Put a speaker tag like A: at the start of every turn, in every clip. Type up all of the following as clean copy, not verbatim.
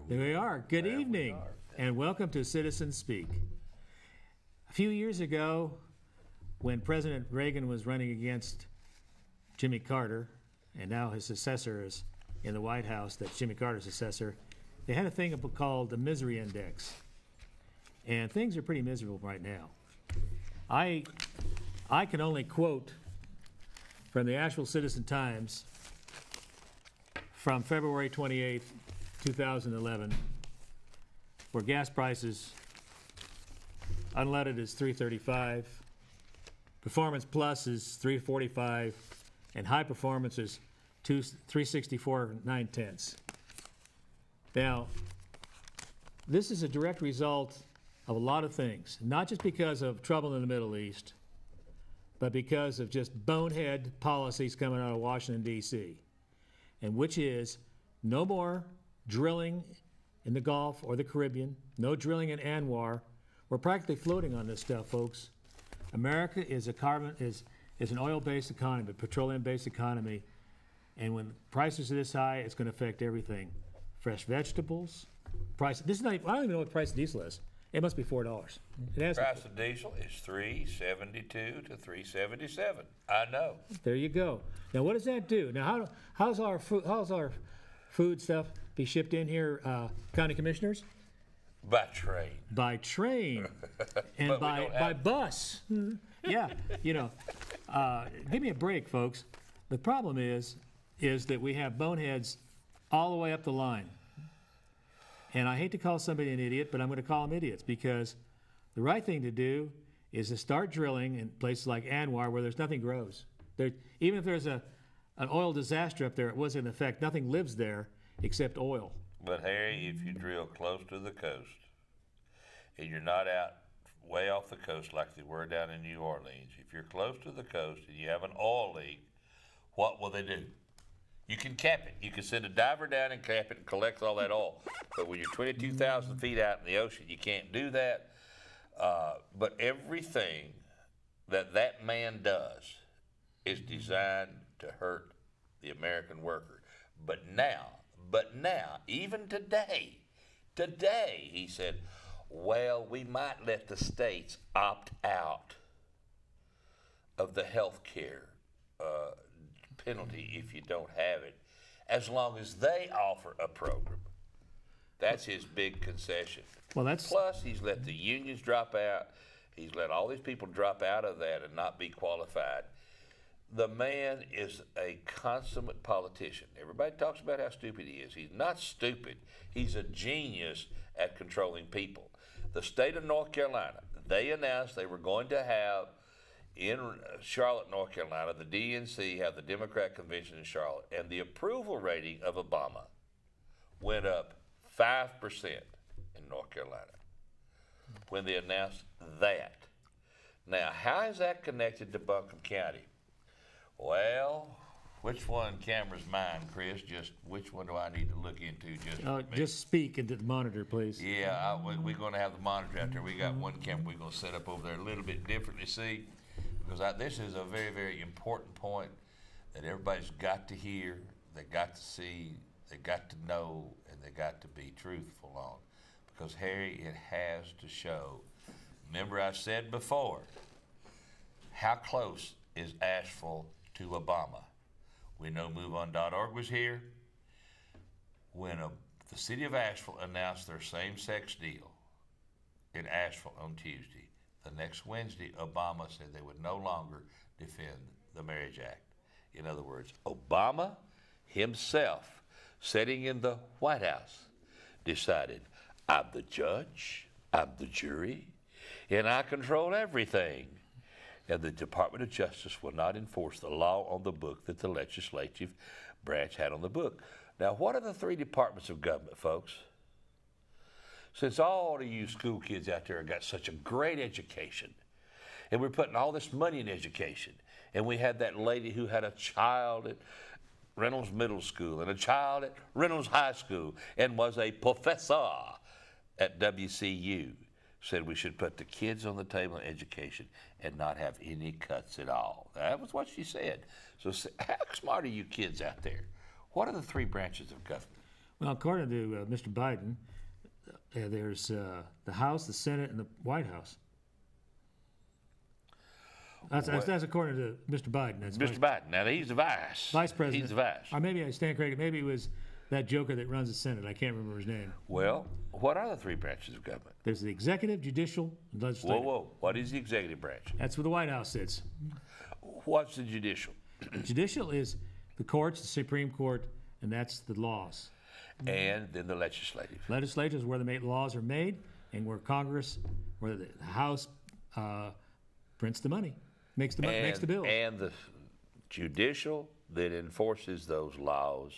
A: There we are. Good
B: There we
A: evening,
B: are.
A: and welcome to Citizen Speak. A few years ago, when President Reagan was running against Jimmy Carter, and now his successor is in the White House, that's Jimmy Carter's successor, they had a thing called the Misery Index. And things are pretty miserable right now. I can only quote from the Asheville Citizen Times from February 28th, 2011, where gas prices, unleaded is $3.35, Performance Plus is $3.45, and High Performance is $3.64 9/10. Now, this is a direct result of a lot of things, not just because of trouble in the Middle East, but because of just bonehead policies coming out of Washington, D.C., and which is no more drilling in the Gulf or the Caribbean, no drilling in ANWR. We're practically floating on this stuff, folks. America is an oil-based economy, a petroleum-based economy, and when prices are this high, it's going to affect everything. Fresh vegetables, price. This is not. I don't even know what the price of diesel is. It must be $4. It has.
B: Price of diesel is $3.72 to $3.77. I know.
A: There you go. Now, what does that do? Now, how's our food stuff be shipped in here, county commissioners?
B: By train.
A: By train and
B: But we
A: by
B: don't have-
A: bus. Yeah, give me a break, folks. The problem is that we have boneheads all the way up the line. And I hate to call somebody an idiot, but I'm going to call them idiots because the right thing to do is to start drilling in places like ANWR where there's nothing grows. Even if there's an oil disaster up there, it wasn't in effect. Nothing lives there except oil.
B: But Harry, if you drill close to the coast and you're not out way off the coast like they were down in New Orleans, if you're close to the coast and you have an oil leak, what will they do? You can cap it. You can send a diver down and cap it and collect all that oil. But when you're 22,000 feet out in the ocean, you can't do that. But everything that man does is designed to hurt the American worker. But now, even today, he said, well, we might let the states opt out of the health care penalty if you don't have it, as long as they offer a program. That's his big concession.
A: Well,
B: Plus, he's let the unions drop out. He's let all these people drop out of that and not be qualified. The man is a consummate politician. Everybody talks about how stupid he is. He's not stupid. He's a genius at controlling people. The state of North Carolina, they announced they were going to have in Charlotte, North Carolina, the DNC have the Democrat convention in Charlotte, and the approval rating of Obama went up 5% in North Carolina when they announced that. Now, how is that connected to Buncombe County? Well, which one camera's mine, Chris? Just which one do I need to look into?
A: Just speak into the monitor, please.
B: Yeah, we're going to have the monitor out there. We got one camera we're going to set up over there a little bit differently, see? Because this is a very, very important point that everybody's got to hear, they got to see, they got to know, and they got to be truthful on. Because, Harry, it has to show. Remember I said before, how close is Asheville to Obama? We know MoveOn.org was here. When the city of Asheville announced their same-sex deal in Asheville on Tuesday, the next Wednesday, Obama said they would no longer defend the Marriage Act. In other words, Obama himself, sitting in the White House, decided, I'm the judge, I'm the jury, and I control everything. And the Department of Justice will not enforce the law on the book that the legislative branch had on the book. Now, what are the three departments of government, folks? Since all of you school kids out there have got such a great education, and we're putting all this money in education, and we had that lady who had a child at Reynolds Middle School and a child at Reynolds High School and was a professor at WCU, said we should put the kids on the table in education and not have any cuts at all. That was what she said. So how smart are you kids out there? What are the three branches of government?
A: Well, according to Mr. Biden, there's the House, the Senate, and the White House. That's according to Mr. Biden. That's
B: Mr. Biden. Now, he's the
A: Vice President.
B: He's the vice.
A: Or maybe I stand corrected. Maybe it was that joker that runs the Senate. I can't remember his name.
B: Well, what are the three branches of government?
A: There's the executive, judicial, and legislative.
B: Whoa. What is the executive branch?
A: That's where the White House sits.
B: What's the judicial?
A: Judicial is the courts, the Supreme Court, and that's the laws.
B: And then the legislative.
A: Legislature is where the laws are made, and where Congress, where the House prints the money, makes the bills.
B: And the judicial that enforces those laws.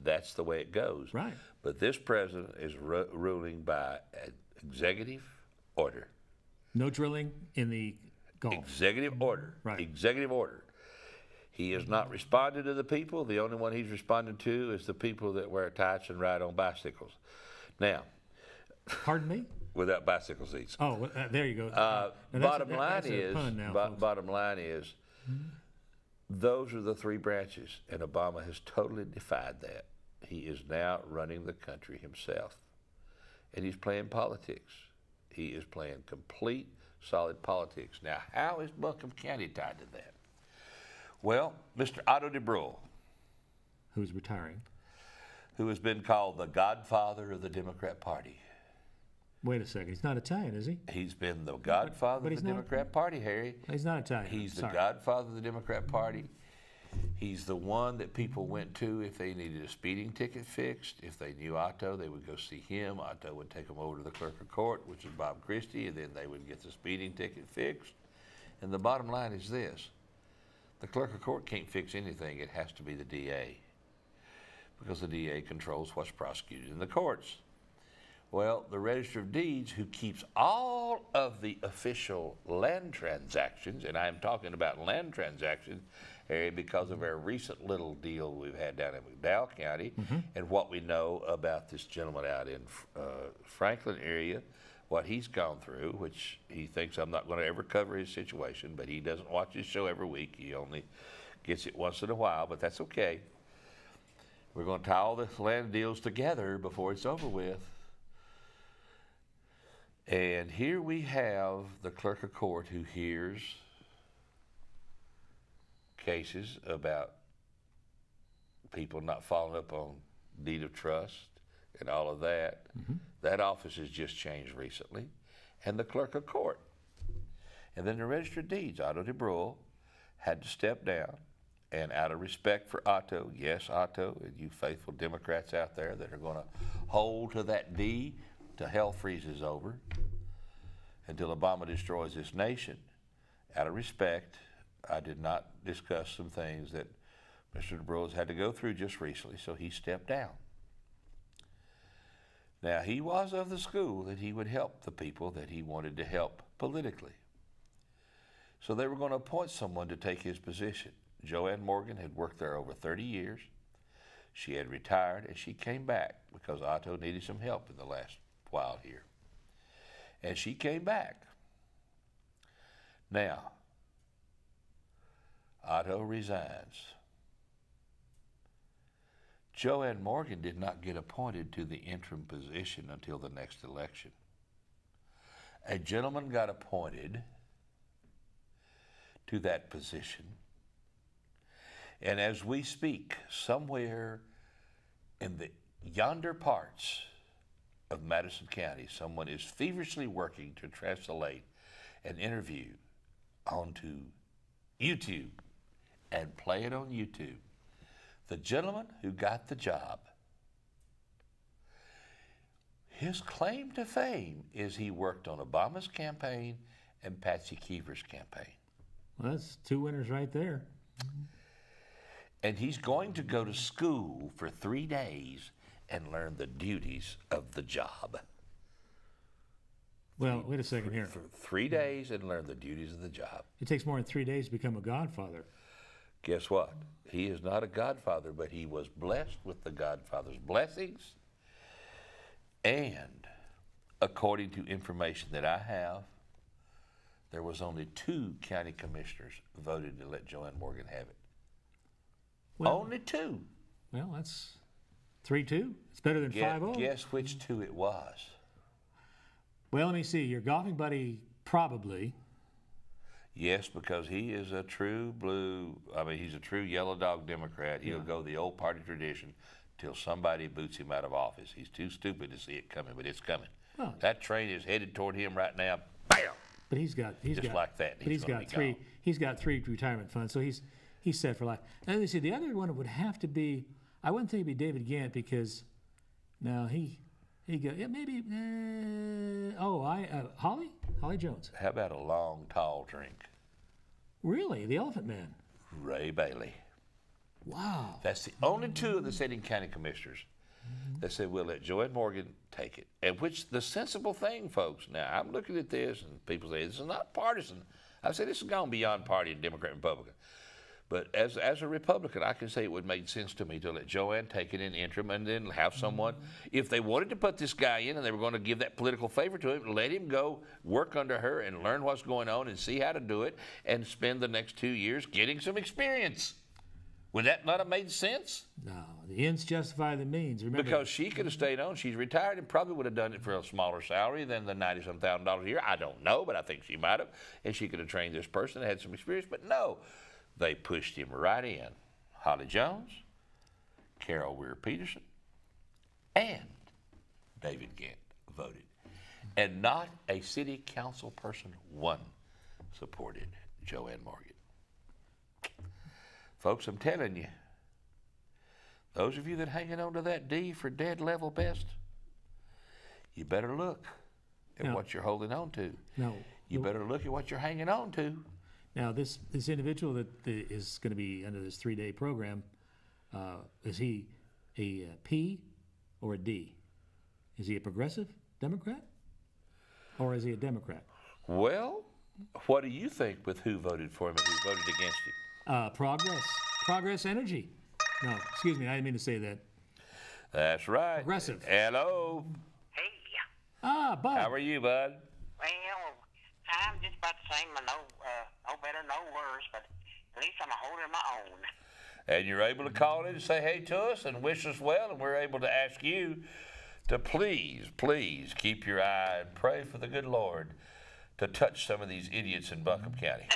B: That's the way it goes.
A: Right.
B: But this president is ruling by an executive order.
A: No drilling in the Gulf.
B: Executive order.
A: Right.
B: Executive order. He has not responded to the people. The only one he's responded to is the people that wear tights and ride on bicycles. Now.
A: Pardon me?
B: Without bicycle seats.
A: Oh, there you go.
B: Bottom line is, those are the three branches, and Obama has totally defied that. He is now running the country himself, and he's playing politics. He is playing complete, solid politics. Now, how is Buncombe County tied to that? Well, Mr. Otto DeBruhl,
A: who's retiring,
B: who has been called the godfather of the Democrat Party.
A: Wait a second. He's not Italian, is he?
B: He's been the godfather of the Democrat Party, Harry.
A: He's not Italian.
B: He's the godfather of the Democrat Party. He's the one that people went to if they needed a speeding ticket fixed. If they knew Otto, they would go see him. Otto would take them over to the clerk of court, which is Bob Christie, and then they would get the speeding ticket fixed. And the bottom line is this. The clerk of court can't fix anything. It has to be the DA, because the DA controls what's prosecuted in the courts. Well, the Register of Deeds, who keeps all of the official land transactions, and I'm talking about land transactions, Harry, because of our recent little deal we've had down in McDowell County, and what we know about this gentleman out in Franklin area, what he's gone through, which he thinks I'm not going to ever cover his situation, but he doesn't watch his show every week. He only gets it once in a while, but that's okay. We're going to tie all the land deals together before it's over with. And here we have the clerk of court who hears cases about people not following up on deed of trust and all of that. That office has just changed recently. And the clerk of court. And then the Register of Deeds, Otto DeBruhl, had to step down. And out of respect for Otto, yes, Otto, and you faithful Democrats out there that are going to hold to that D till hell freezes over, until Obama destroys this nation. Out of respect, I did not discuss some things that Mr. DeBruhl has had to go through just recently, so he stepped down. Now, he was of the school that he would help the people that he wanted to help politically. So they were going to appoint someone to take his position. Joanne Morgan had worked there over 30 years. She had retired, and she came back because Otto needed some help in the last while here. And she came back. Now, Otto resigns. Joanne Morgan did not get appointed to the interim position until the next election. A gentleman got appointed to that position. And as we speak, somewhere in the yonder parts of Madison County, someone is feverishly working to translate an interview onto YouTube and play it on YouTube. The gentleman who got the job, his claim to fame is he worked on Obama's campaign and Patsy Keever's campaign.
A: Well, that's two winners right there.
B: And he's going to go to school for 3 days and learn the duties of the job.
A: Well, wait a second here.
B: For 3 days and learn the duties of the job.
A: It takes more than 3 days to become a godfather.
B: Guess what? He is not a godfather, but he was blessed with the godfather's blessings. And according to information that I have, there was only 2 county commissioners voted to let Joanne Morgan have it.
A: Well,
B: only 2.
A: Well, that's 3-2? It's better than 5-0?
B: Guess which two it was.
A: Well, let me see. Your golfing buddy, probably.
B: Yes, because he is a true blue, he's a true yellow dog Democrat. He'll go the old party tradition till somebody boots him out of office. He's too stupid to see it coming, but it's coming.
A: Well,
B: that train is headed toward him right now. Bam!
A: But he's got
B: like that.
A: But he's got three.
B: Gone.
A: He's got 3 retirement funds, so he's set for life. And let me see. The other one would have to be. I wouldn't think it'd be David Gant because, no, he go maybe. Holly Jones.
B: How about a long, tall drink?
A: Really, the Elephant Man.
B: Ray Bailey.
A: Wow.
B: That's the only two of the sitting county commissioners that said we'll let Joanne Morgan take it. And which the sensible thing, folks. Now I'm looking at this, and people say this is not partisan. I say this has gone beyond party and Democrat and Republican. But as a Republican, I can say it would make sense to me to let Joanne take it in interim and then have someone, if they wanted to put this guy in and they were going to give that political favor to him, let him go work under her and learn what's going on and see how to do it and spend the next 2 years getting some experience. Would that not have made sense?
A: No, the ends justify the means. Remember,
B: because she could have stayed on. She's retired and probably would have done it for a smaller salary than the $90-some thousand a year. I don't know, but I think she might have. And she could have trained this person, had some experience. But no, they pushed him right in. Holly Jones, Carol Weir-Peterson, and David Gant voted. And not a city council person, one, supported Joanne Morgan. Folks, I'm telling you, those of you that hanging on to that D for dead level best, you better look at what you're holding on to.
A: No.
B: You better look at what you're hanging on to.
A: Now, this individual that is going to be under this 3-day program, is he a P or a D? Is he a progressive Democrat? Or is he a Democrat?
B: Well, what do you think with who voted for him and who voted against him?
A: Progress Energy. No, excuse me, I didn't mean to say that.
B: That's right.
A: Progressive.
B: Hello.
C: Hey.
A: Bud.
B: How are you, bud?
C: Well, I'm just about the same. No better, no worse, but at least I'm holding my own.
B: And you're able to call in and say hey to us and wish us well, and we're able to ask you to please keep your eye and pray for the good Lord to touch some of these idiots in Buncombe County.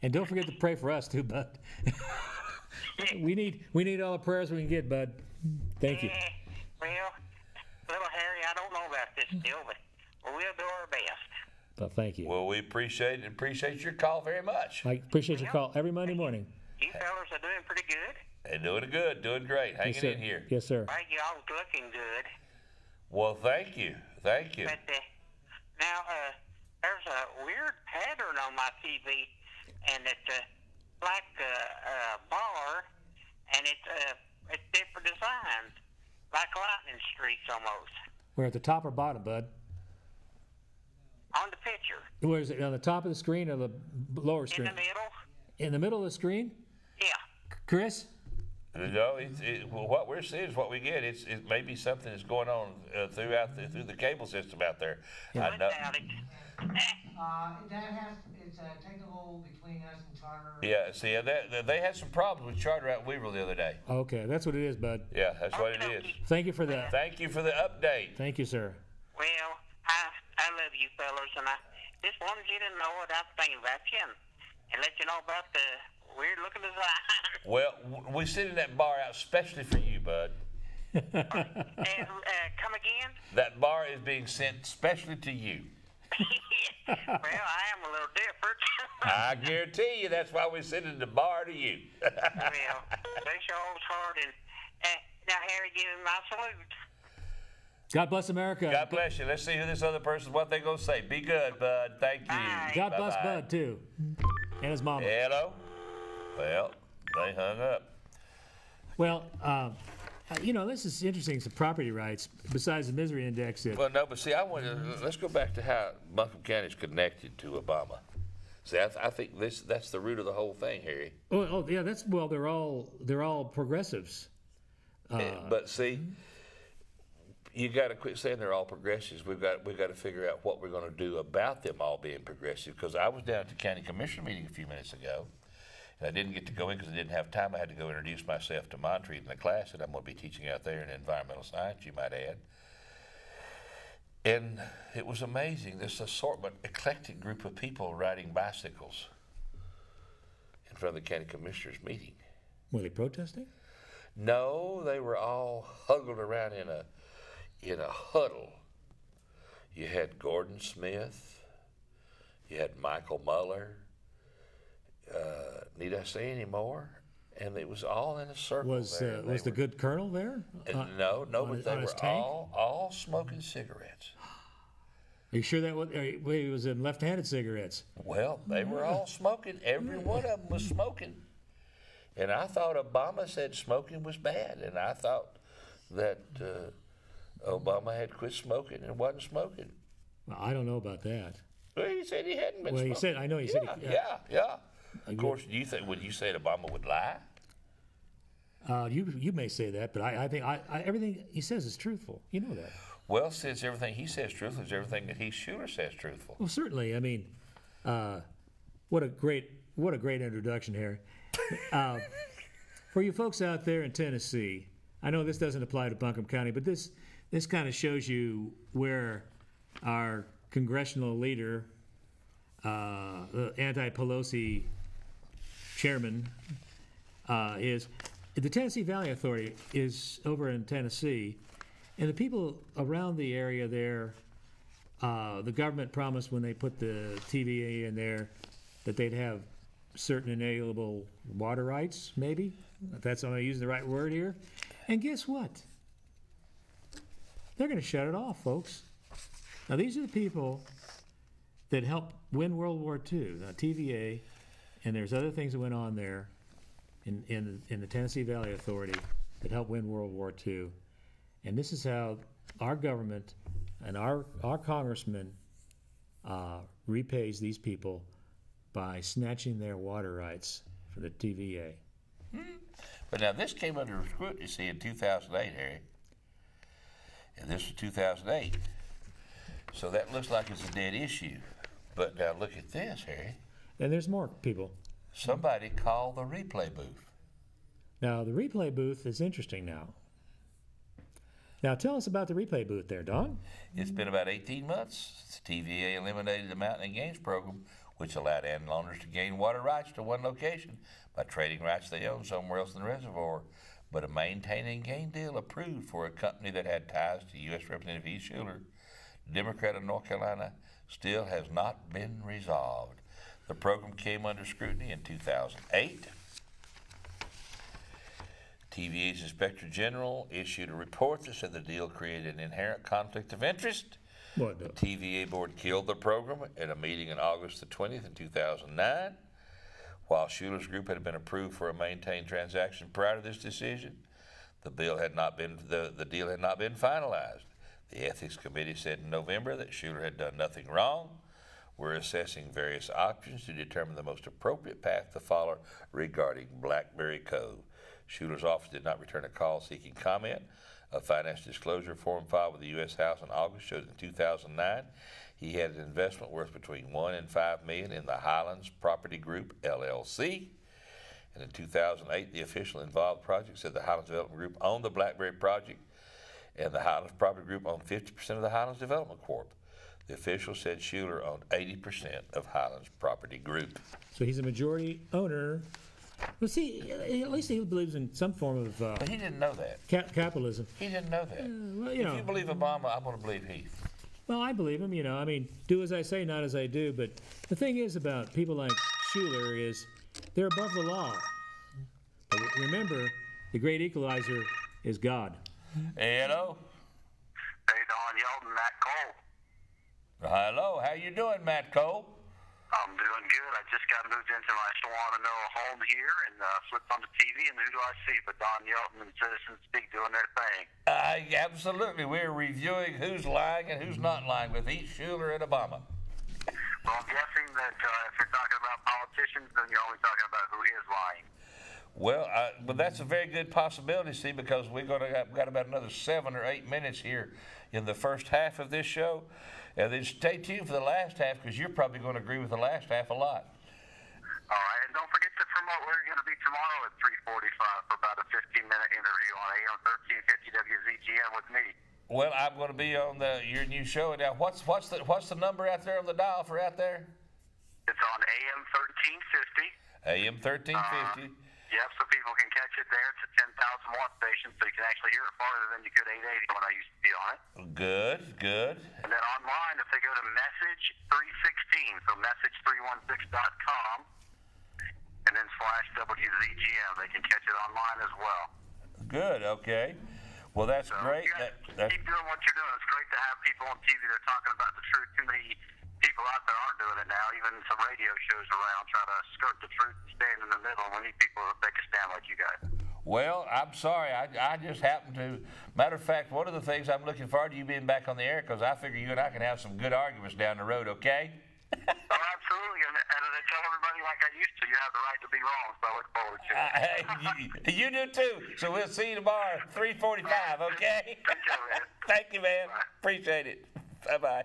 A: And don't forget to pray for us too, Bud. we need all the prayers we can get, Bud. Thank you.
C: Well, little Harry, I don't know about this still, but we'll do our best.
A: Well, thank you.
B: Well, we appreciate your call very much.
A: I appreciate your call every Monday morning.
C: You fellas are doing pretty good.
B: And doing good, doing great, hanging in here.
A: Yes, sir.
C: Right, you all looking good.
B: Well, thank you.
C: But now, there's a weird pattern on my TV, and it's a black bar, and it's different designs, like lightning streaks almost.
A: We're at the top or bottom, Bud?
C: On the picture.
A: Where is it? On the top of the screen or the lower screen?
C: In the middle?
A: In the middle of the screen?
C: Yeah.
A: Chris?
B: No, what we're seeing is what we get. It may be something that's going on through the cable system out there.
A: Yeah.
B: I know.
D: It's technical between us and Charter.
B: Yeah, see, they had some problems with Charter out in Weaverville the other day.
A: Okay, that's what it is, Bud.
B: Yeah, that's what it is.
A: Thank you for that.
B: Thank you for the update.
A: Thank you, sir.
C: Well, I love you fellas, and I just wanted you to know what I'm thinking about you and let you know about the weird-looking design.
B: Well, we sit in that bar out especially for you, Bud.
C: And come again?
B: That bar is being sent specially to you.
C: Well, I am a little different.
B: I guarantee you that's why we send the bar to you.
C: Well, bless your old heart, and now, Harry, give him my salute.
A: God bless America.
B: God bless you. Let's see who this other person, what they going to say. Be good, Bud. Thank you.
C: Bye.
A: God bless
B: Bye-bye.
A: Bud, too. And his mama.
B: Hello? Well, they hung up.
A: Well, this is interesting. Some property rights, besides the misery index.
B: Well, no, but see, let's go back to how Buncombe County is connected to Obama. See, I think that's the root of the whole thing, Harry.
A: Oh, yeah. They're all progressives.
B: But see, you got to quit saying they're all progressives. We've got to figure out what we're going to do about them all being progressive. Because I was down at the county commission meeting a few minutes ago, And I didn't get to go in because I didn't have time. I had to go introduce myself to Montreat in the class that I'm going to be teaching out there in environmental science, you might add. And it was amazing, this assortment, eclectic group of people riding bicycles in front of the county commissioners meeting.
A: Were they protesting?
B: No, they were all huddled around in a huddle. You had Gordon Smith, you had Michael Muller. Need I say any more? And it was all in a circle.
A: Was the good colonel there?
B: No, but they
A: on his
B: were
A: tank?
B: all smoking cigarettes.
A: Are you sure that was in left-handed cigarettes?
B: Well, they were all smoking. Every one of them was smoking. And I thought Obama said smoking was bad, and I thought that Obama had quit smoking and wasn't smoking.
A: Well, I don't know about that.
B: Well, he said he hadn't been
A: Well,
B: smoking.
A: I know he said he.
B: Yeah. Of course, would you say that Obama would lie?
A: You may say that, but I think everything he says is truthful. You know that.
B: Well, since everything he says truthful is everything that Heath Schuler says truthful.
A: Well, certainly. I mean, what a great introduction, Harry. For you folks out there in Tennessee, I know this doesn't apply to Buncombe County, but this kind of shows you where our congressional leader, the anti-Pelosi chairman, is. The Tennessee Valley Authority is over in Tennessee, and the people around the area there, the government promised when they put the TVA in there that they'd have certain inalienable water rights, maybe, if that's am I using the right word here. And guess what? They're going to shut it off, folks. Now, these are the people that helped win World War II, now TVA, and there's other things that went on there in the Tennessee Valley Authority that helped win World War II. And this is how our government and our congressman repays these people by snatching their water rights for the TVA.
B: But now this came under scrutiny, see, in 2008, Harry. And this was 2008. So that looks like it's a dead issue. But now look at this, Harry.
A: And there's more people.
B: Somebody called the replay booth.
A: Now, the replay booth is interesting now. Now, tell us about the replay booth there, Don.
B: It's been about 18 months since TVA eliminated the Mountain and Gains program, which allowed landowners to gain water rights to one location by trading rights they owned somewhere else in the reservoir. But a maintain and gain deal approved for a company that had ties to U.S. Representative Heath Schuler, Democrat of North Carolina, still has not been resolved. The program came under scrutiny in 2008. TVA's Inspector General issued a report that said the deal created an inherent conflict of interest.
A: What?
B: The TVA board killed the program at a meeting on August the 20th in 2009. While Schuler's group had been approved for a maintained transaction prior to this decision, the deal had not been finalized. The Ethics Committee said in November that Schuler had done nothing wrong. We're assessing various options to determine the most appropriate path to follow regarding Blackberry Cove. Schuler's office did not return a call seeking comment. A financial disclosure form filed with the U.S. House in August showed in 2009 he had an investment worth between $1 and $5 million in the Highlands Property Group, LLC. And in 2008, the official involved project said the Highlands Development Group owned the Blackberry project, and the Highlands Property Group owned 50% of the Highlands Development Corp. The official said Schuler owned 80% of Highlands Property Group.
A: So he's a majority owner. Well, see, at least he believes in some form of
B: But he didn't know that.
A: capitalism.
B: He didn't know that.
A: Well,
B: If you believe Obama, I'm going to believe Heath.
A: Well, I believe him, I mean, do as I say, not as I do. But the thing is about people like Schuler is they're above the law. But remember, the great equalizer is God.
B: Hello?
E: Hey, Don Yelton, Matt Cole.
B: Hello, how you doing, Matt Cole?
E: I'm doing good. I just got moved into my Swan and Noah home here and flipped on the TV, and who do I see but Don Yelton and Citizens Speak doing their thing.
B: Absolutely. We're reviewing who's lying and who's not lying with Heath Schuler and Obama.
E: Well, I'm guessing that if you're talking about politicians, then you're only talking about who is lying.
B: Well, but that's a very good possibility, see, because we've got about another 7 or 8 minutes here in the first half of this show. And then stay tuned for the last half, because you're probably going to agree with the last half a lot.
E: All right, and don't forget to promote about where you're going to be tomorrow at 3:45 for about a 15-minute interview on AM 1350 WZGM with me.
B: Well, I'm going to be on your new show. Now, what's the number out there on the dial for out there?
E: It's on AM 1350.
B: AM 1350.
E: Yep, so people can catch it there. It's a 10,000 watt station, so you can actually hear it farther than you could 880 when I used to be on it.
B: Good.
E: And then online, if they go to message 316, so message316.com, and then /WZGM, they can catch it online as well.
B: Good. Okay. Well, that's
E: So
B: great.
E: you guys keep doing what you're doing. It's great to have people on TV that are talking about the truth. Too many people out there aren't doing it now. Even some radio shows around try to skirt the truth and stand in the middle. We need people that take a stand like you guys.
B: Well, I'm sorry. I just happened to. Matter of fact, one of the things I'm looking forward to you being back on the air because I figure you and I can have some good arguments down the road. Okay?
E: Oh, absolutely. And I tell everybody like I used to, you have the right to be wrong, so I look forward to it.
B: Hey, you do too. So we'll see you tomorrow, 3:45. Okay?
E: Take care, man.
B: Thank you, man.
E: Bye.
B: Appreciate it. Bye-bye.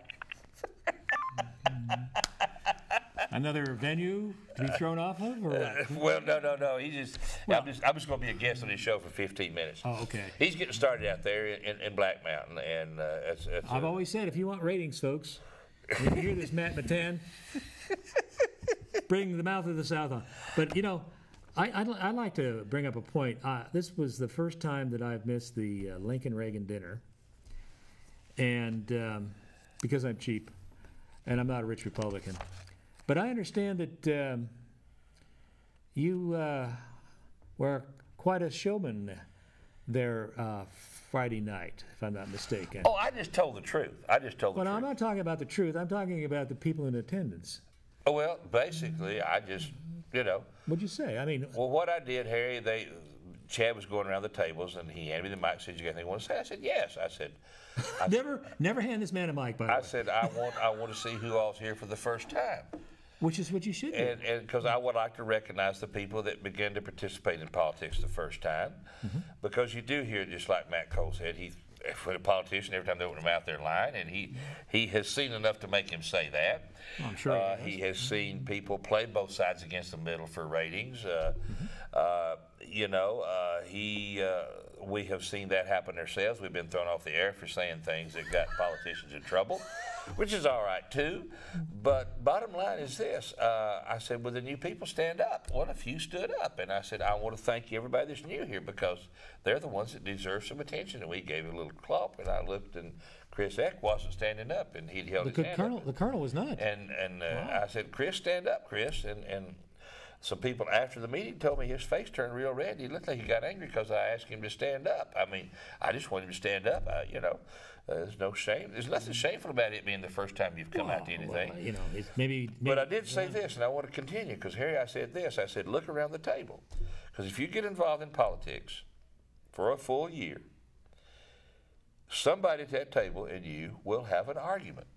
A: Another venue to be thrown off of, or what?
B: Well, no. I'm just going to be a guest on his show for 15 minutes.
A: Oh, okay.
B: He's getting started out there in Black Mountain, and
A: I've always said, if you want ratings, folks, if you hear this, Matt Matan, bring the mouth of the South on. But, you know, I'd like to bring up a point. This was the first time that I've missed the Lincoln Reagan dinner, and because I'm cheap, and I'm not a rich Republican. But I understand that you were quite a showman there Friday night, if I'm not mistaken.
B: Oh, I just told the truth.
A: But I'm not talking about the truth. I'm talking about the people in attendance.
B: Oh, well, basically, I just,
A: What'd you say? I mean,
B: Well, what I did, Harry, Chad was going around the tables, and he handed me the mic. Said, "You got anything you want to say?" I said, "Yes." I said,
A: never hand this man a mic, by the way.
B: I said, I want to see who all's here for the first time.
A: Which is what you should do.
B: And because I would like to recognize the people that begin to participate in politics the first time, because you do hear, just like Matt Cole said, for a politician, every time they open their mouth, they're lying, and he has seen enough to make him say that.
A: Oh, I'm sure
B: he has seen people play both sides against the middle for ratings. We have seen that happen ourselves. We've been thrown off the air for saying things that got politicians in trouble, which is all right too. But bottom line is this. I said, well, the new people stand up. Well, a few stood up. And I said, I want to thank everybody that's new here because they're the ones that deserve some attention. And we gave a little clap, and I looked, and Chris Eck wasn't standing up, and he'd held his hand up.
A: The colonel was not.
B: And wow. I said, Chris, stand up, Chris. And some people after the meeting told me his face turned real red. He looked like he got angry because I asked him to stand up. I mean, I just wanted him to stand up. There's no shame. There's nothing shameful about it being the first time you've come out to anything.
A: Well, it's maybe.
B: But I did say this, and I want to continue because, Harry, I said this. I said, look around the table. Because if you get involved in politics for a full year, somebody at that table and you will have an argument.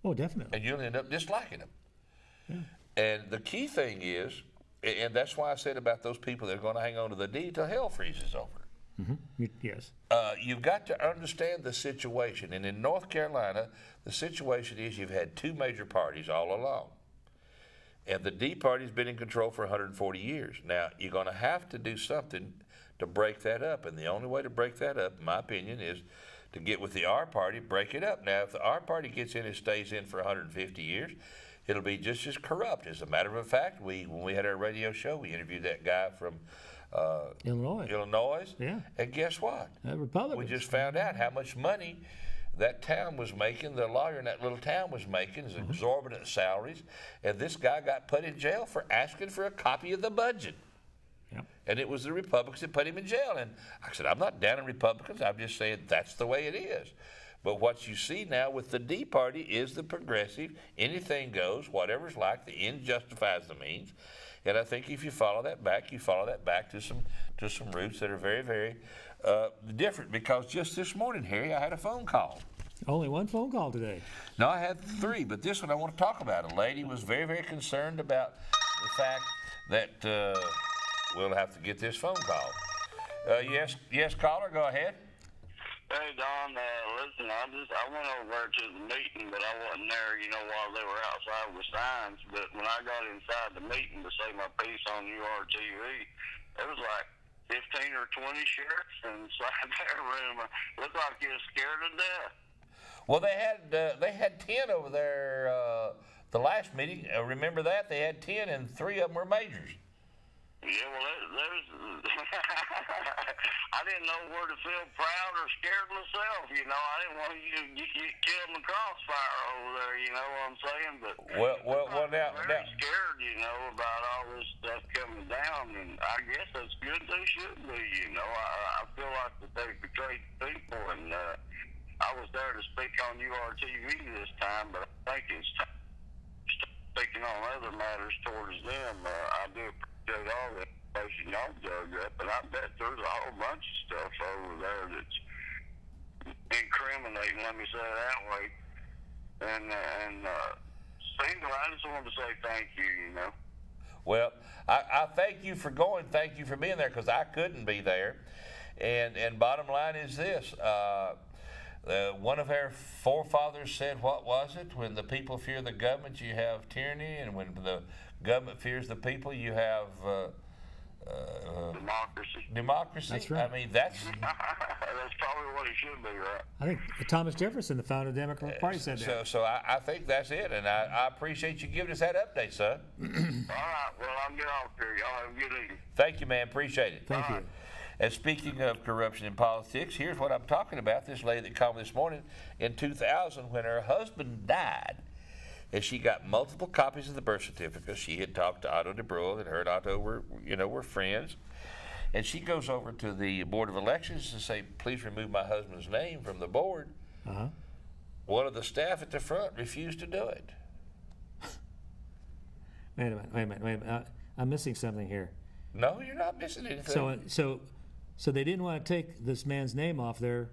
A: Oh, definitely.
B: And you'll end up disliking them.
A: Yeah.
B: And the key thing is, and that's why I said about those people that are going to hang on to the D till hell freezes over.
A: Mm-hmm. Yes.
B: You've got to understand the situation. And in North Carolina, the situation is you've had two major parties all along. And the D party's been in control for 140 years. Now, you're going to have to do something to break that up. And the only way to break that up, in my opinion, is to get with the R party, break it up. Now, if the R party gets in and stays in for 150 years, it'll be just as corrupt. As a matter of fact, when we had our radio show, we interviewed that guy from Illinois.
A: Yeah.
B: And guess what?
A: Republicans.
B: We just found out how much money that town was making, the lawyer in that little town was making, is exorbitant salaries. And this guy got put in jail for asking for a copy of the budget.
A: Yep.
B: And it was the Republicans that put him in jail. And I said, I'm not down on Republicans. I'm just saying that's the way it is. But what you see now with the D party is the progressive, anything goes, whatever's like, the end justifies the means. And I think if you follow that back to some roots that are very, very different. Because just this morning, Harry, I had a phone call.
A: Only one phone call today.
B: No, I had three, but this one I want to talk about. A lady was very, very concerned about the fact that we'll have to get this phone call. Yes, caller, go ahead.
E: Hey Don, listen, I went over there to the meeting, but I wasn't there, while they were outside with signs. But when I got inside the meeting to say my piece on URTV, it was like 15 or 20 sheriffs inside their room. Looked like he was scared to death.
B: Well, they had 10 over there the last meeting. Remember that? They had 10, and 3 of them were majors.
E: Yeah, well, there's I didn't know where to feel proud or scared myself. I didn't want you to get killed in the crossfire over there. You know what I'm saying? But
B: Well, now,
E: very scared, about all this stuff coming down, and I guess that's good. They should be. I feel like that they betrayed people, and I was there to speak on URTV this time, but I think it's speaking on other matters towards them. I do appreciate all the information y'all dug up, and I bet there's a whole bunch of stuff over there that's incriminating, let me say it that way. And Steve, I just wanted to say thank you,
B: Well, I thank you for going. Thank you for being there, because I couldn't be there. And bottom line is this. One of our forefathers said, what was it? When the people fear the government, you have tyranny, and when the government fears the people, you have democracy.
A: That's right.
B: I mean, that's
E: that's probably what it should be, right?
A: I think Thomas Jefferson, the founder of the Democratic Party, said that.
B: So I think that's it, and I appreciate you giving us that update, son.
E: All right, well, I'll get off here. Y'all have a good evening.
B: Thank you, man. Appreciate it.
A: Thank you.
B: And speaking of corruption in politics, here's what I'm talking about. This lady that called me this morning in 2000 when her husband died, and she got multiple copies of the birth certificate. She had talked to Otto DeBruhl, and her and Otto were friends. And she goes over to the Board of Elections to say, please remove my husband's name from the board.
A: Uh-huh.
B: One of the staff at the front refused to do it.
A: Wait a minute. I'm missing something here.
B: No, you're not missing anything.
A: So they didn't want to take this man's name off there,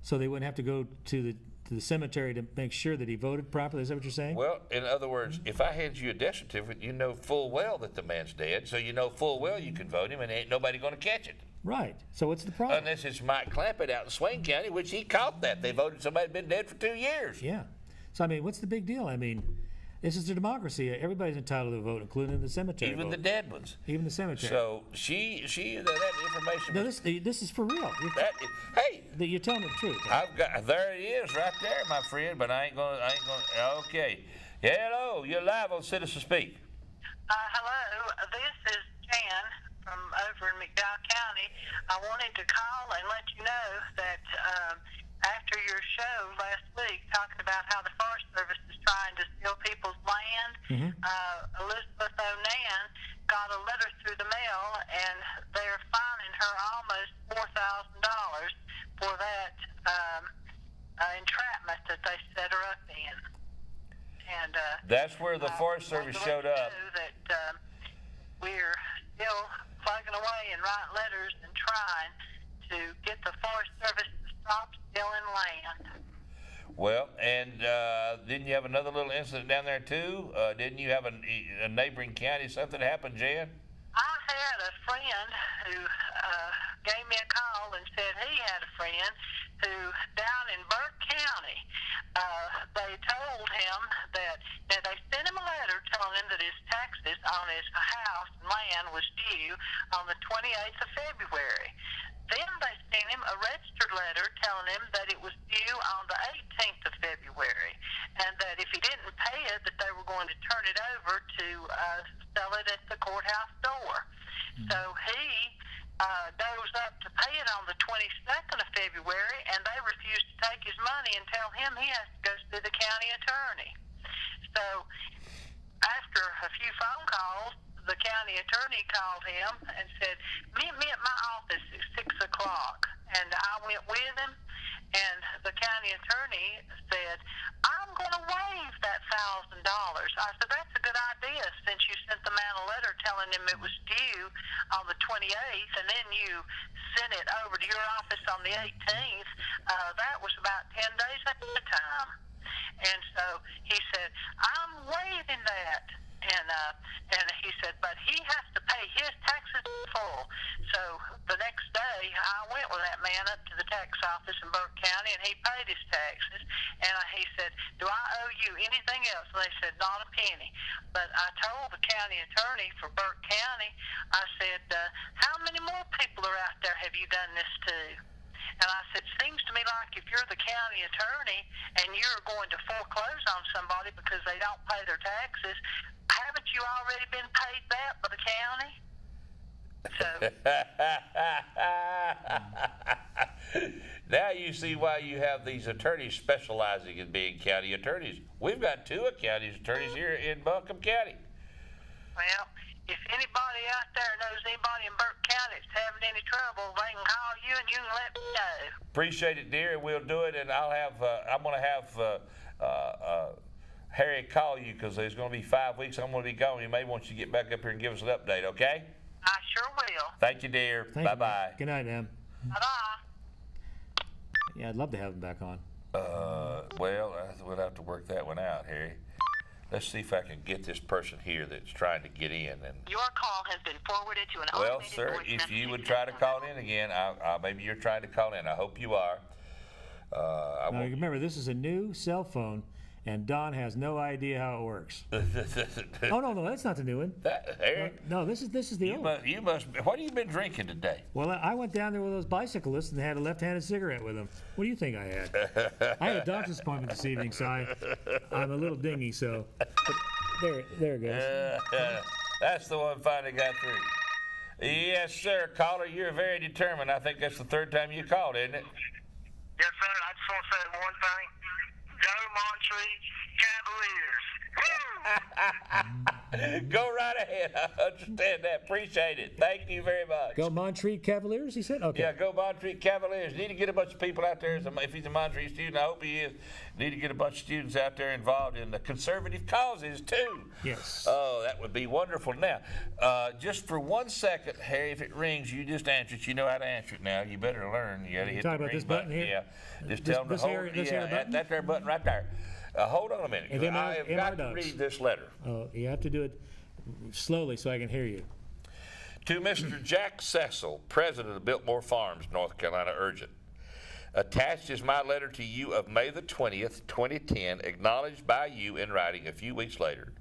A: so they wouldn't have to go to the cemetery to make sure that he voted properly. Is that what you're saying?
B: Well, in other words, if I hand you a death certificate, you know full well that the man's dead, so you know full well you can vote him, and ain't nobody going to catch it.
A: Right. So what's the problem?
B: Unless it's Mike Clampett out in Swain County, which he caught that. They voted somebody had been dead for 2 years.
A: Yeah. So, I mean, what's the big deal? I mean, this is a democracy. Everybody's entitled to vote, including the cemetery
B: Even
A: vote.
B: the dead ones.
A: Even the cemetery.
B: So that information.
A: No, this is for real.
B: Hey,
A: You're telling the truth.
B: there it is right there, my friend. But I ain't gonna. Okay. Hello, you're live on Citizen Speak.
C: Hello, this is Jan from over in McDowell County. I wanted to call and let you know that after your show last week talking about how the Forest Service is trying to steal people's land, Elizabeth Onan got a letter through the mail, and they're fining her almost $4,000 for that entrapment that they set her up in. And
B: that's where the Forest Service showed up.
C: That we're still plugging away and writing letters and trying to get the Forest Service to stop stealing land.
B: Well, and didn't you have another little incident down there too? Didn't you have a neighboring county something happened, Jan?
C: I had a friend who gave me a call and said he had a friend who down in Burke County, they told him that they sent him a letter telling him that his taxes on his house and land was due on the 28th of February. Then they sent him a registered letter telling him that it was due on the 18th of February, and that if he didn't pay it, that they were going to turn it over to sell it at the courthouse door. So he goes up to pay it on the 22nd of February, and they refuse to take his money and tell him he has to go see the county attorney. So after a few phone calls, the county attorney called him and said, meet me at my office at 6 o'clock. And I went with him, and the county attorney said, I'm going to waive that $1,000. I said, that's a good idea, since you sent the man a letter telling him it was due on the 28th, and then you sent it over to your office on the 18th. That was about 10 days ahead of time. And so he said, I'm waiving that. And he said, but he has to pay his taxes in full. So the next day, I went with that man up to the tax office in Burke County, and he paid his taxes. And he said, "Do I owe you anything else?" And they said, "Not a penny." But I told the county attorney for Burke County, I said, "How many more people are out there have you done this to?" And I said, "Seems to me like if you're the county attorney and you're going to foreclose on somebody because they don't pay their taxes, haven't you already been paid that by the county?" So
B: now you see why you have these attorneys specializing in being county attorneys. We've got 2 county attorneys here in Buncombe County.
C: well, if anybody out there knows anybody in Burke County that's having any trouble, they can call you and you can let me know.
B: Appreciate it, dear, and we'll do it. And I'm going to have Harry call you because there's going to be 5 weeks I'm going to be gone. He may want you to get back up here and give us an update, okay?
C: I sure will.
B: Thank you, dear.
A: Thank you,
B: Bye-bye.
A: man. Good night, ma'am.
C: Bye-bye.
A: Yeah, I'd love to have him back on.
B: Well, we'll have to work that one out, Harry. Let's see if I can get this person here that's trying to get in. And
F: Your call has been forwarded to an
B: well,
F: automated
B: sir,
F: voice
B: if you
F: messaging
B: would try to
F: system.
B: call in again, maybe you're trying to call in. I hope you are. I
A: Now,
B: won't.
A: remember, this is a new cell phone, and Don has no idea how it works. Oh, no, that's not the new one.
B: Harry,
A: No, this is the old one.
B: you must. What have you been drinking today?
A: Well, I went down there with those bicyclists and they had a left-handed cigarette with them. What do you think I had? I had a doctor's appointment this evening, so I'm a little dingy. So but there it goes.
B: That's the one finally got through. Yes, sir, caller. You're very determined. I think that's the 3rd time you called, isn't it?
E: Yes, sir. I just want to say one thing. Go Montreat Cavaliers. Woo!
B: Go right ahead. I understand that. Appreciate it. Thank you very much.
A: Go Montreat Cavaliers, he said? Okay.
B: Yeah, go Montreat Cavaliers. Need to get a bunch of people out there. If he's a Montreat student, I hope he is. Need to get a bunch of students out there involved in the conservative causes, too.
A: Yes.
B: Oh, that would be wonderful. Now, just for 1 second, Harry, if it rings, you just answer it. You know how to answer it now. You better learn. You got to hit
A: talking
B: the
A: about
B: green
A: this button here?
B: Yeah. Just
A: This-
B: tell them
A: this
B: to hold
A: here- this here button?
B: that there button right there. Hold on a minute.
A: And then
B: I have got to
A: Ducks.
B: read this letter.
A: Oh, you have to do it slowly so I can hear you.
B: To Mr. Jack Cecil, President of Biltmore Farms, North Carolina, urgent. Attached is my letter to you of May the 20th, 2010, acknowledged by you in writing a few weeks later,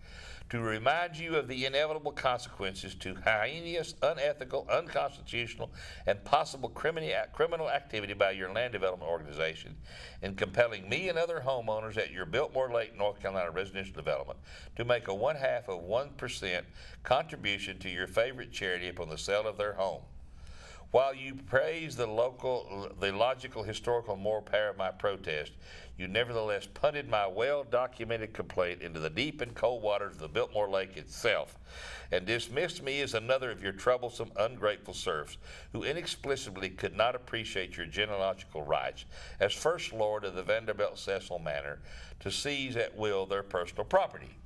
B: to remind you of the inevitable consequences to heinous, unethical, unconstitutional, and possible criminal activity by your land development organization in compelling me and other homeowners at your Biltmore Lake, North Carolina residential development to make a 0.5% contribution to your favorite charity upon the sale of their home. While you praise the logical, historical, and moral power of my protest, you nevertheless punted my well-documented complaint into the deep and cold waters of the Biltmore Lake itself, and dismissed me as another of your troublesome, ungrateful serfs, who inexplicably could not appreciate your genealogical rights as First Lord of the Vanderbilt Cecil Manor to seize at will their personal property.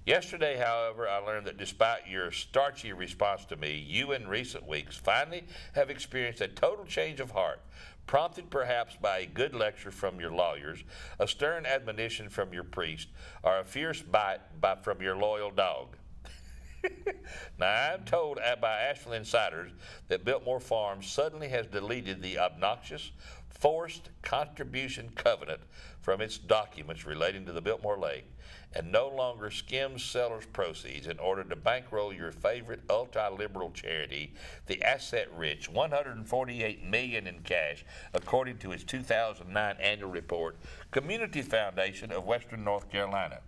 B: Yesterday, however, I learned that despite your starchy response to me, you in recent weeks finally have experienced a total change of heart, prompted perhaps by a good lecture from your lawyers, a stern admonition from your priest, or a fierce bite from your loyal dog. Now, I'm told by Asheville insiders that Biltmore Farms suddenly has deleted the obnoxious, forced contribution covenant from its documents relating to the Biltmore Lake, and no longer skims sellers' proceeds in order to bankroll your favorite ultra-liberal charity, the asset-rich $148 million in cash, according to its 2009 annual report, Community Foundation of Western North Carolina.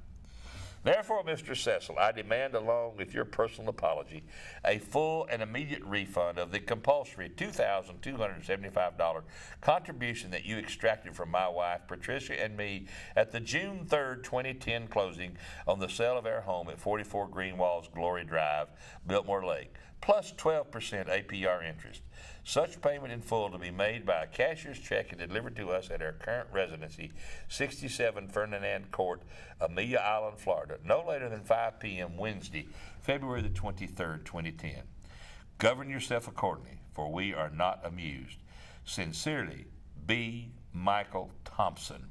B: Therefore, Mr. Cecil, I demand, along with your personal apology, a full and immediate refund of the compulsory $2,275 contribution that you extracted from my wife, Patricia, and me at the June 3rd, 2010 closing on the sale of our home at 44 Green Walls Glory Drive, Biltmore Lake, plus 12% APR interest. Such payment in full to be made by a cashier's check and delivered to us at our current residency, 67 Ferdinand Court, Amelia Island, Florida, no later than 5 p.m. Wednesday, February the 23rd, 2010. Govern yourself accordingly, for we are not amused. Sincerely, B. Michael Thompson.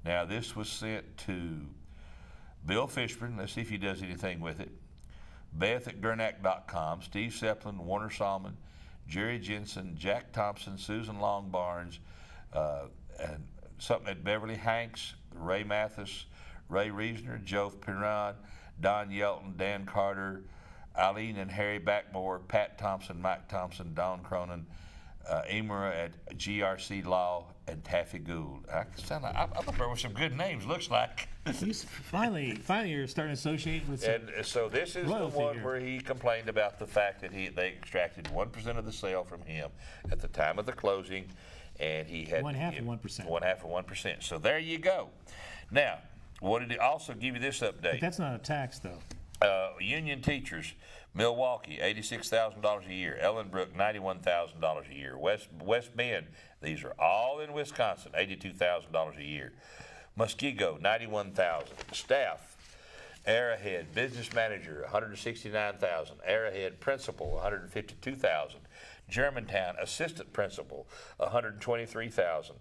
B: Now, this was sent to Bill Fishburne. Let's see if he does anything with it. Beth at Gurnack.com, Steve Zeppelin, Warner Salmon, Jerry Jensen, Jack Thompson, Susan Long Barnes, and something at Beverly Hanks, Ray Mathis, Ray Reasoner, Joe Piran, Don Yelton, Dan Carter, Eileen and Harry Backmore, Pat Thompson, Mike Thompson, Don Cronin, Emera at GRC Law, and Taffy Gould. I thought there were some good names, looks like.
A: Finally, you're starting to associate with some
B: And so this is the
A: royalty
B: one
A: here.
B: where he complained about the fact that they extracted 1% of the sale from him at the time of the closing, and he had
A: One
B: to
A: half
B: give
A: of 1%.
B: 1/2 of 1%. So there you go. Now, what did he also give you this update?
A: But that's not a tax, though.
B: Union teachers, Milwaukee, $86,000 a year. Ellenbrook, $91,000 a year. West Bend, these are all in Wisconsin, $82,000 a year. Muskego, $91,000. Staff, Arrowhead, business manager, $169,000. Arrowhead principal, $152,000. Germantown, assistant principal, $123,000.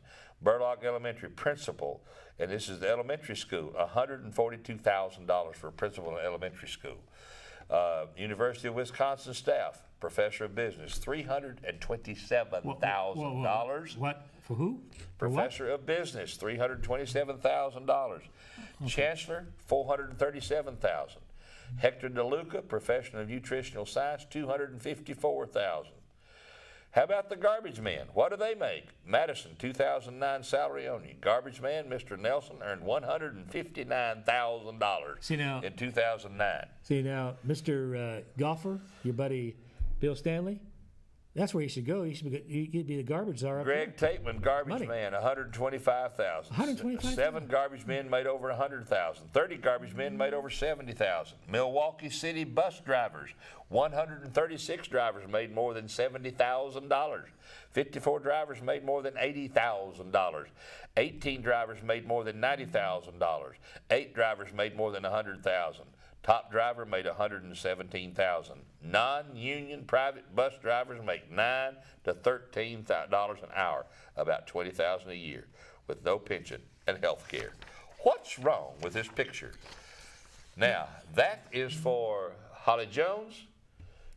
B: Burlock Elementary principal, and this is the elementary school, $142,000 for a principal in elementary school. University of Wisconsin staff, professor of business, $327,000.
A: What? For who? For what?
B: Professor of business, $327,000. Chancellor, $437,000. Hector DeLuca, professional of nutritional science, $254,000. How about the garbage man? What do they make? Madison, 2009 salary only. Garbage man, Mr. Nelson, earned $159,000
A: See now-
B: in 2009.
A: See now, Mr. Golfer, your buddy Bill Stanley, that's where you should go. You should be the garbage czar up
B: Greg
A: there.
B: Tateman, garbage
A: Money.
B: man, $125,000.
A: 125,000?
B: 7 garbage men made over $100,000. 30 garbage men made over $70,000. Milwaukee City bus drivers, 136 drivers made more than $70,000. 54 drivers made more than $80,000. 18 drivers made more than $90,000. 8 drivers made more than $100,000. Top driver made $117,000. Non-union private bus drivers make $9 to $13 an hour, about $20,000 a year, with no pension and health care. What's wrong with this picture? Now, that is for Holly Jones.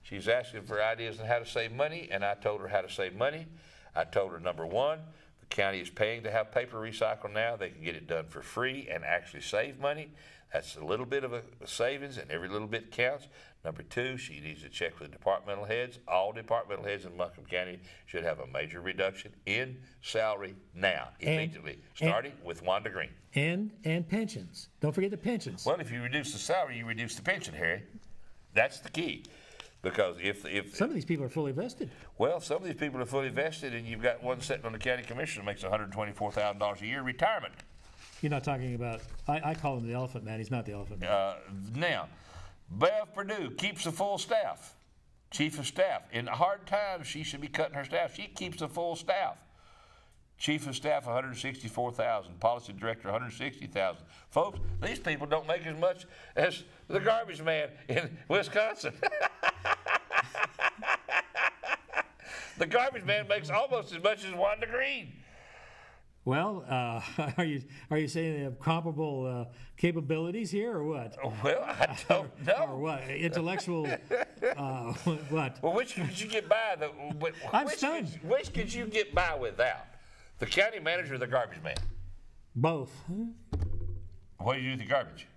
B: She's asking for ideas on how to save money, and I told her how to save money. I told her, number one, the county is paying to have paper recycled now. They can get it done for free and actually save money. That's a little bit of a savings, and every little bit counts. Number two, she needs to check with departmental heads. All departmental heads in Montgomery County should have a major reduction in salary now, immediately, starting with Wanda Green.
A: And pensions. Don't forget the pensions.
B: Well, if you reduce the salary, you reduce the pension, Harry. That's the key. Because if
A: Some of these people are fully vested.
B: well, some of these people are fully vested, and you've got one sitting on the county commission that makes $124,000 a year retirement.
A: You're not talking about, I call him the elephant man. He's not the elephant man.
B: Now, Bev Perdue keeps a full staff, chief of staff. In hard times, she should be cutting her staff. She keeps a full staff. Chief of staff, $164,000. Policy director, $160,000. Folks, these people don't make as much as the garbage man in Wisconsin. The garbage man makes almost as much as Wanda Green.
A: Well, are you saying they have comparable capabilities here, or what?
B: Well, I don't know.
A: Or what? Intellectual, what?
B: Well, which could you get by?
A: I'm stunned.
B: Which could you get by without? The county manager or the garbage man?
A: Both.
B: What do you do with the garbage?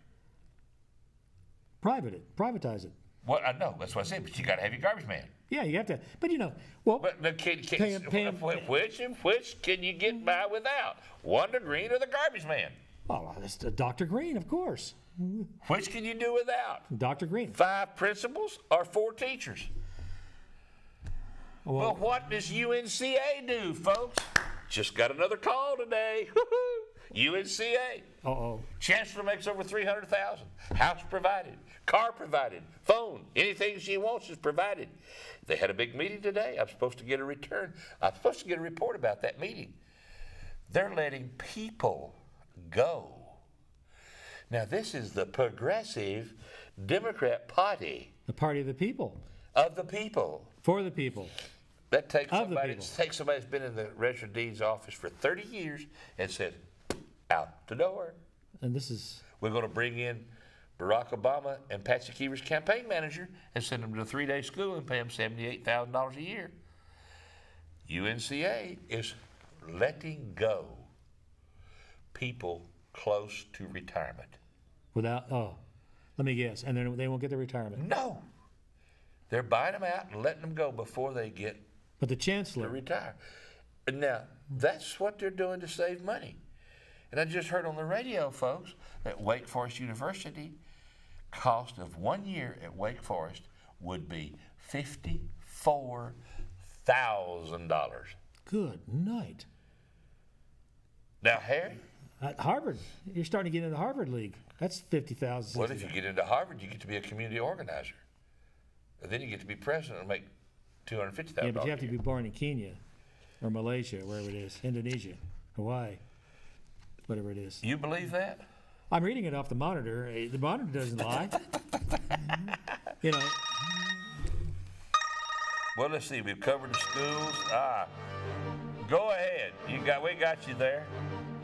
A: Privatize it.
B: Well, I know. That's what I said. But you got to have your garbage man.
A: Yeah, you have to. But well,
B: But the
A: Pay him.
B: which can you get by without? Wanda Green or the garbage man?
A: well, it's Dr. Green, of course.
B: Which can you do without?
A: Dr. Green.
B: 5 principals or 4 teachers? Well,
A: Well,
B: what does UNCA do, folks? Just got another call today. UNCA. Chancellor makes over $300,000. House provided, car provided, phone, anything she wants is provided. They had a big meeting today. I'm supposed to get a return. I'm supposed to get a report about that meeting. They're letting people go. Now, this is the Progressive Democrat Party
A: the party of the people,
B: of the people.
A: for the people.
B: That takes
A: Of the
B: somebody,
A: people.
B: that's been in the Register of Deeds office for 30 years and says, out the door.
A: And this is
B: We're going to bring in Barack Obama and Patsy Keever's campaign manager and send them to a 3-day school and pay them $78,000 a year. UNCA is letting go people close to retirement.
A: Without, let me guess, and then they won't get their retirement.
B: No. They're buying them out and letting them go before they get
A: But the
B: to
A: chancellor,
B: retire. And now, that's what they're doing to save money. And I just heard on the radio, folks, that Wake Forest University, cost of 1 year at Wake Forest would be $54,000.
A: good night.
B: Now, Harry,
A: At Harvard, you're starting to get into the Harvard League. That's 50,000.
B: what if you get into Harvard, you get to be a community organizer. And then you get to be president and make $250,000.
A: Yeah, but you have to be born in Kenya or Malaysia, wherever it is, Indonesia, Hawaii, whatever it is.
B: You believe that?
A: I'm reading it off the monitor. The monitor doesn't lie. You know,
B: Well, let's see. We've covered the schools. Go ahead. We got you there.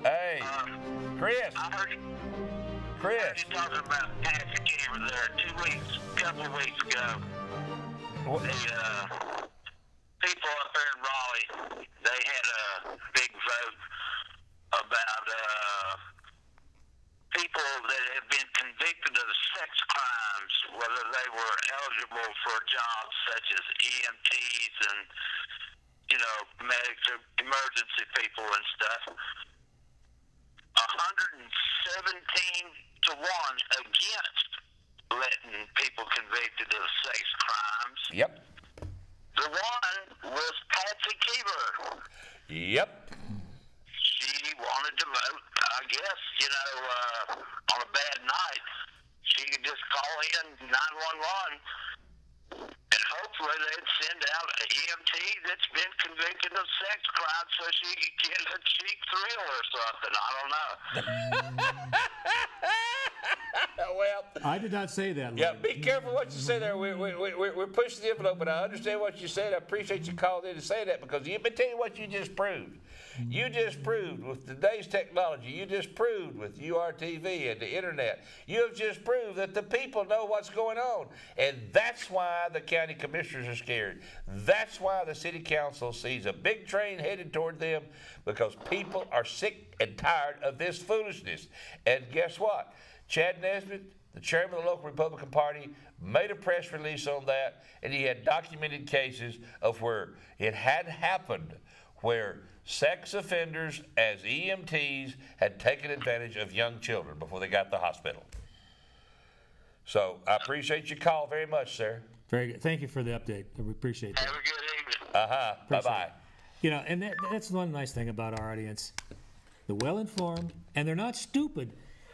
B: Hey, Chris.
E: I heard
B: Chris.
E: you talking about Patsy Caver there couple of weeks ago.
B: What-
E: The people up there in Raleigh, they had a big vote about people that have been convicted of sex crimes, whether they were eligible for jobs such as EMTs and, medics or emergency people and stuff. 117 to 1 against letting people convicted of sex crimes.
B: Yep.
E: The one was Patsy Keever.
B: Yep.
E: She wanted to vote, I guess, on a bad night. She could just call in 911 and hopefully they'd send out an EMT that's been convicted of sex crimes so she could get a cheap thrill or something. I don't know.
B: Well,
A: I did not say that.
B: yeah,
A: Lloyd.
B: be careful what you say there. We're pushing the envelope, but I understand what you said. I appreciate you calling in to say that because let me tell you what you just proved. You just proved with today's technology, you just proved with URTV and the internet, you have just proved that the people know what's going on. And that's why the county commissioners are scared. That's why the city council sees a big train headed toward them because people are sick and tired of this foolishness. And guess what? Chad Nesbitt, the chairman of the local Republican Party, made a press release on that, and he had documented cases of where it had happened, where sex offenders as EMTs had taken advantage of young children before they got to the hospital. So I appreciate your call very much, sir.
A: Very good. Thank you for the update. We appreciate that.
E: Have a good evening.
B: Bye-bye.
A: You know, and that's one nice thing about our audience. They're well-informed, and they're not stupid.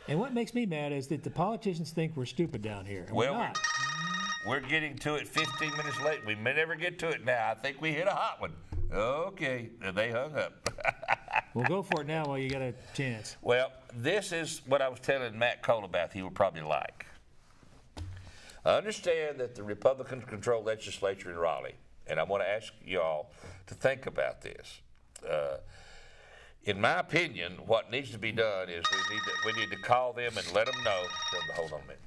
A: And what makes me mad is that the politicians think we're stupid down here. And
B: Well,
A: we're not.
B: We're getting to it 15 minutes late. We may never get to it now. I think we hit a hot one. Okay, they hung up.
A: We'll go for it now while you got a chance.
B: Well, this is what I was telling Matt Cole about he would probably like. I understand that the Republicans control legislature in Raleigh, and I want to ask you all to think about this. In my opinion, what needs to be done is we need to call them and let them know. Hold on a minute.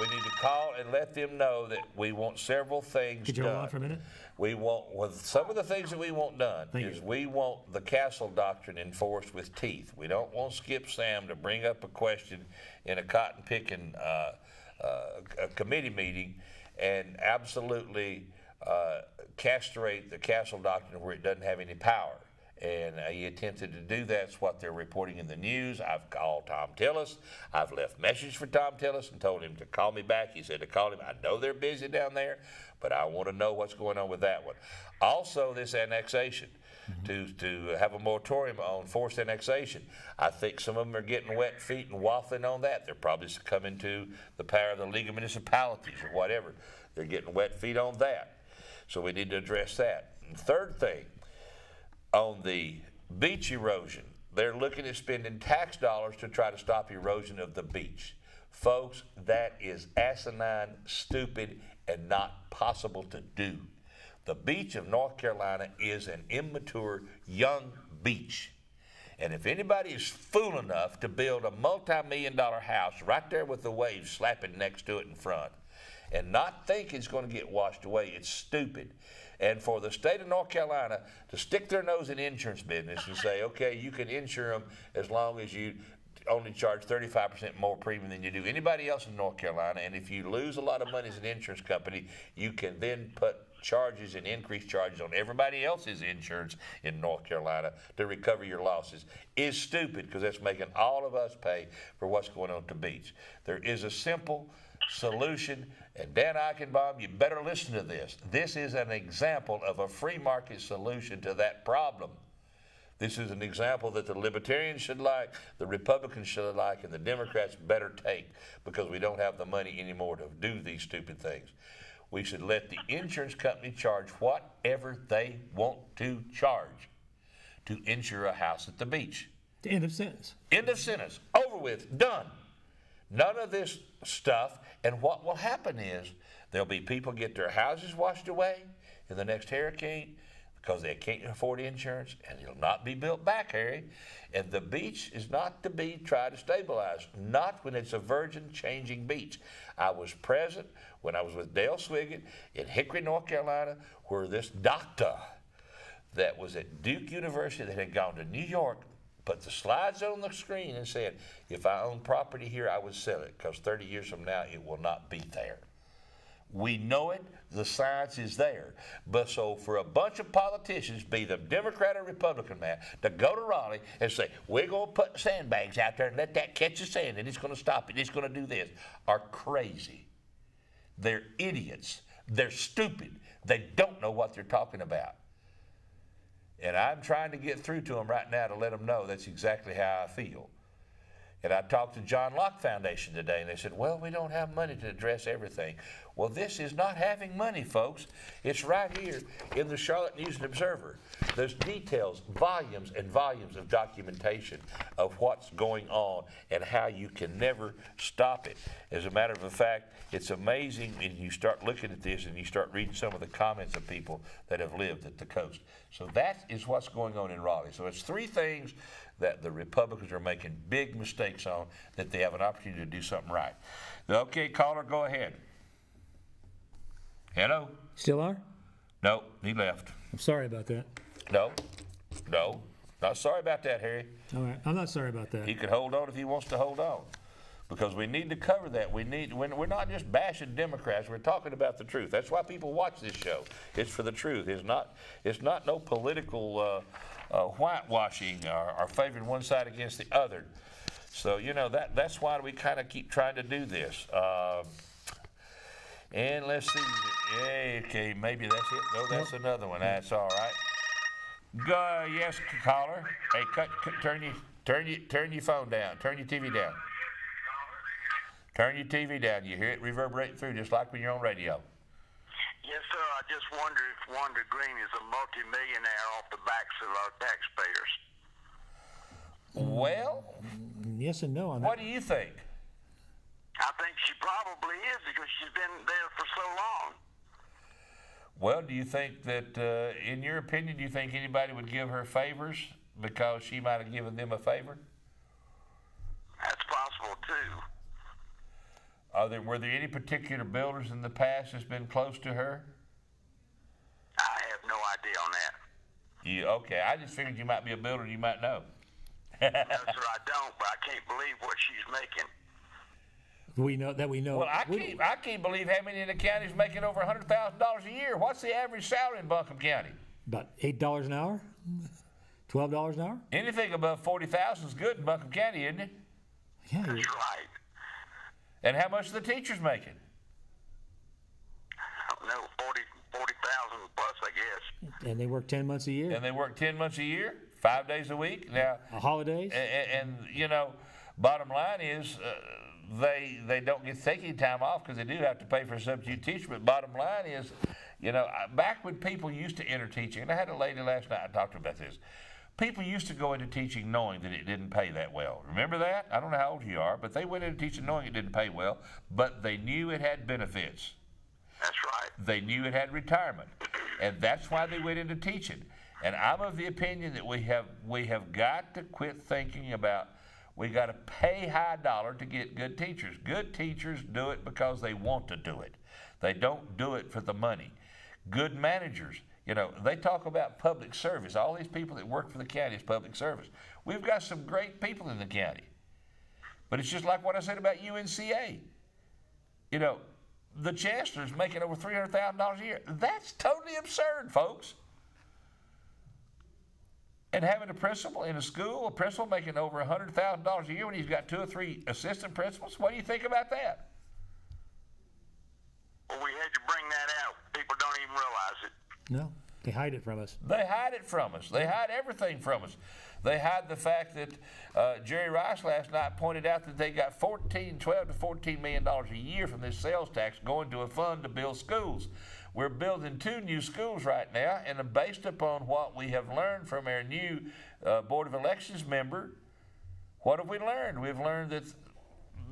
B: We need to call and let them know that we want several things
A: Could you
B: done.
A: hold on for a minute?
B: We want, some of the things that we want done
A: Thank
B: is
A: you.
B: we want the Castle Doctrine enforced with teeth. We don't want Skip Sam to bring up a question in a cotton picking a committee meeting and absolutely castrate the Castle Doctrine where it doesn't have any power. And he attempted to do that. That's what they're reporting in the news. I've called Tom Tillis. I've left message for Tom Tillis and told him to call me back. He said to call him. I know they're busy down there, but I want to know what's going on with that one. Also, this annexation, to have a moratorium on forced annexation. I think some of them are getting wet feet and waffling on that. They're probably succumbing to the power of the League of Municipalities or whatever. They're getting wet feet on that. So we need to address that. And third thing, on the beach erosion, they're looking at spending tax dollars to try to stop erosion of the beach. Folks, that is asinine, stupid, and not possible to do. The beach of North Carolina is an immature, young beach. And if anybody is fool enough to build a multi-million-dollar house right there with the waves slapping next to it in front and not think it's going to get washed away, it's stupid. And for the state of North Carolina to stick their nose in insurance business and say, okay, you can insure them as long as you only charge 35% more premium than you do anybody else in North Carolina, and if you lose a lot of money as an insurance company, you can then put charges and increased charges on everybody else's insurance in North Carolina to recover your losses, is stupid, because that's making all of us pay for what's going on at the beach. There is a simple solution, and Dan Eichenbaum, you better listen to this. This is an example of a free market solution to that problem. This is an example that the Libertarians should like, the Republicans should like, and the Democrats better take, because we don't have the money anymore to do these stupid things. We should let the insurance company charge whatever they want to charge to insure a house at the beach.
A: End of sentence.
B: End of sentence. Over with. Done. None of this stuff. And what will happen is there'll be people get their houses washed away in the next hurricane, because they can't afford insurance, and it'll not be built back, Harry. And the beach is not to be tried to stabilize, not when it's a virgin changing beach. I was present when I was with Dale Swiggett in Hickory, North Carolina, where this doctor that was at Duke University that had gone to New York put the slides on the screen and said, if I owned property here, I would sell it, because 30 years from now, it will not be there. We know it. The science is there. But so for a bunch of politicians, be them Democrat or Republican, man, to go to Raleigh and say, we're going to put sandbags out there and let that catch the sand, and it's going to stop it, it's going to do this, are crazy. They're idiots. They're stupid. They don't know what they're talking about. And I'm trying to get through to them right now to let them know that's exactly how I feel. And I talked to John Locke Foundation today, and they said, well, we don't have money to address everything. Well, this is not having money, folks. It's right here in the Charlotte News and Observer. There's details, volumes and volumes of documentation of what's going on and how you can never stop it. As a matter of fact, it's amazing when you start looking at this and you start reading some of the comments of people that have lived at the coast. So that is what's going on in Raleigh. So it's three things that the Republicans are making big mistakes on, that they have an opportunity to do something right. Okay, caller, go ahead. Hello?
A: Still are?
B: No, he left.
A: I'm sorry about that.
B: No, not sorry about that, Harry.
A: All right, I'm not sorry about that.
B: He can hold on if he wants to hold on, because we need to cover that. We're not just bashing Democrats. We're talking about the truth. That's why people watch this show. It's for the truth. It's not no political whitewashing or favoring one side against the other. So that's why we kind of keep trying to do this. And let's see. Okay, maybe that's it. No, that's another one. That's all right. Go, yes, caller. Hey, turn your phone down. Turn your TV down. Turn your TV down. You hear it reverberate through just like when you're on radio.
E: Yes, sir. I just wonder if Wanda Green is a multimillionaire off the backs of our taxpayers.
B: Well,
A: yes and no on that.
B: what do you think?
E: I think she probably is, because she's been there for so long.
B: Well, do you think that, in your opinion, do you think anybody would give her favors because she might have given them a favor?
E: That's possible, too.
B: Were there any particular builders in the past that's been close to her?
E: I have no idea on that.
B: Okay, I just figured you might be a builder, you might know.
E: No, sir, I don't, but I can't believe what she's making.
A: We know.
B: Well, I can't believe how many in the county is making over $100,000 a year. What's the average salary in Buncombe County?
A: About $8 an hour? $12 an hour?
B: Anything above $40,000 is good in Buncombe County, isn't it?
A: Yeah.
E: That's right.
B: And how much are the teachers making?
E: I don't know, 40,000 plus, I guess.
A: And they work 10 months a year?
B: And they work 10 months a year, 5 days a week. Now,
A: holidays?
B: And bottom line is they don't get to take any time off because they do have to pay for a substitute teacher. But bottom line is, back when people used to enter teaching, and I had a lady last night and talked about this. People used to go into teaching knowing that it didn't pay that well. Remember that? I don't know how old you are, but they went into teaching knowing it didn't pay well, but they knew it had benefits.
E: That's right.
B: They knew it had retirement, and that's why they went into teaching. And I'm of the opinion that we have got to quit thinking about we got to pay high dollar to get good teachers. Good teachers do it because they want to do it. They don't do it for the money. Good managers You know, they talk about public service. All these people that work for the county is public service. We've got some great people in the county. But it's just like what I said about UNCA. You know, the chancellor's making over $300,000 a year. That's totally absurd, folks. And having a principal in a school, a principal making over $100,000 a year when he's got 2 or 3 assistant principals, what do you think about that?
E: Well, we had to bring that out. People don't even realize it.
A: No, they hide it from us.
B: They hide it from us. They hide everything from us. They hide the fact that Jerry Rice last night pointed out that they got $12 to $14 million a year from this sales tax going to a fund to build schools. We're building 2 new schools right now, and based upon what we have learned from our new Board of Elections member, what have we learned? We've learned that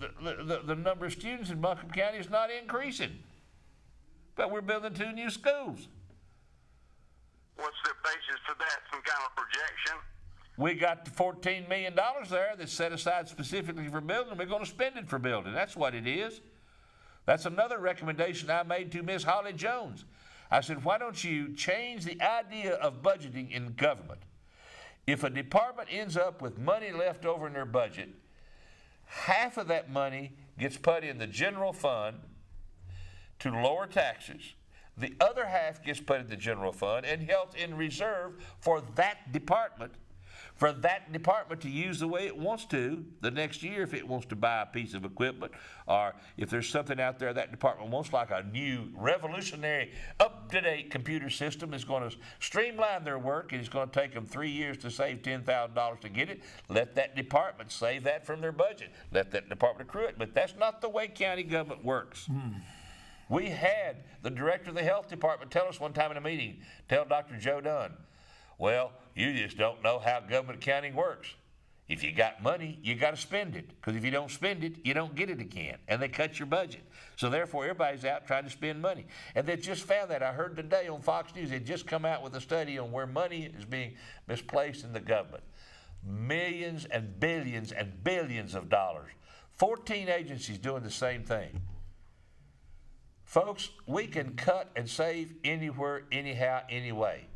B: the number of students in Buncombe County is not increasing, but we're building 2 new schools.
E: What's the basis for that? Some kind of projection?
B: We got the $14 million there that's set aside specifically for building. We're going to spend it for building. That's what it is. That's another recommendation I made to Miss Holly Jones. I said, why don't you change the idea of budgeting in government? If a department ends up with money left over in their budget, half of that money gets put in the general fund to lower taxes. The other half gets put in the general fund and held in reserve for that department to use the way it wants to the next year if it wants to buy a piece of equipment, or if there's something out there that department wants, like a new revolutionary up-to-date computer system that's going to streamline their work and it's going to take them 3 years to save $10,000 to get it. Let that department save that from their budget. Let that department accrue it. But that's not the way county government works. We had the director of the health department tell us one time in a meeting, tell Dr. Joe Dunn, well, you just don't know how government accounting works. If you got money, you got to spend it. Because if you don't spend it, you don't get it again. And they cut your budget. So therefore, everybody's out trying to spend money. And they just found that. I heard today on Fox News, they just come out with a study on where money is being misplaced in the government. Millions and billions of dollars. 14 agencies doing the same thing. Folks, we can cut and save anywhere, anyhow, anyway.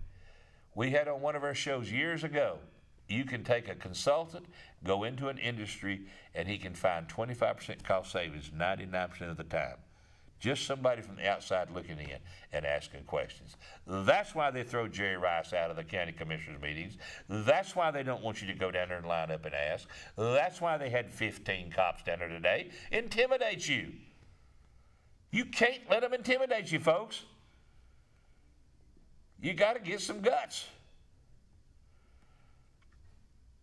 B: We had on one of our shows years ago, you can take a consultant, go into an industry, and he can find 25% cost savings 99% of the time. Just somebody from the outside looking in and asking questions. That's why they throw Jerry Rice out of the county commissioners meetings. That's why they don't want you to go down there and line up and ask. That's why they had 15 cops down there today. Intimidate you. You can't let them intimidate you, folks. You got to get some guts.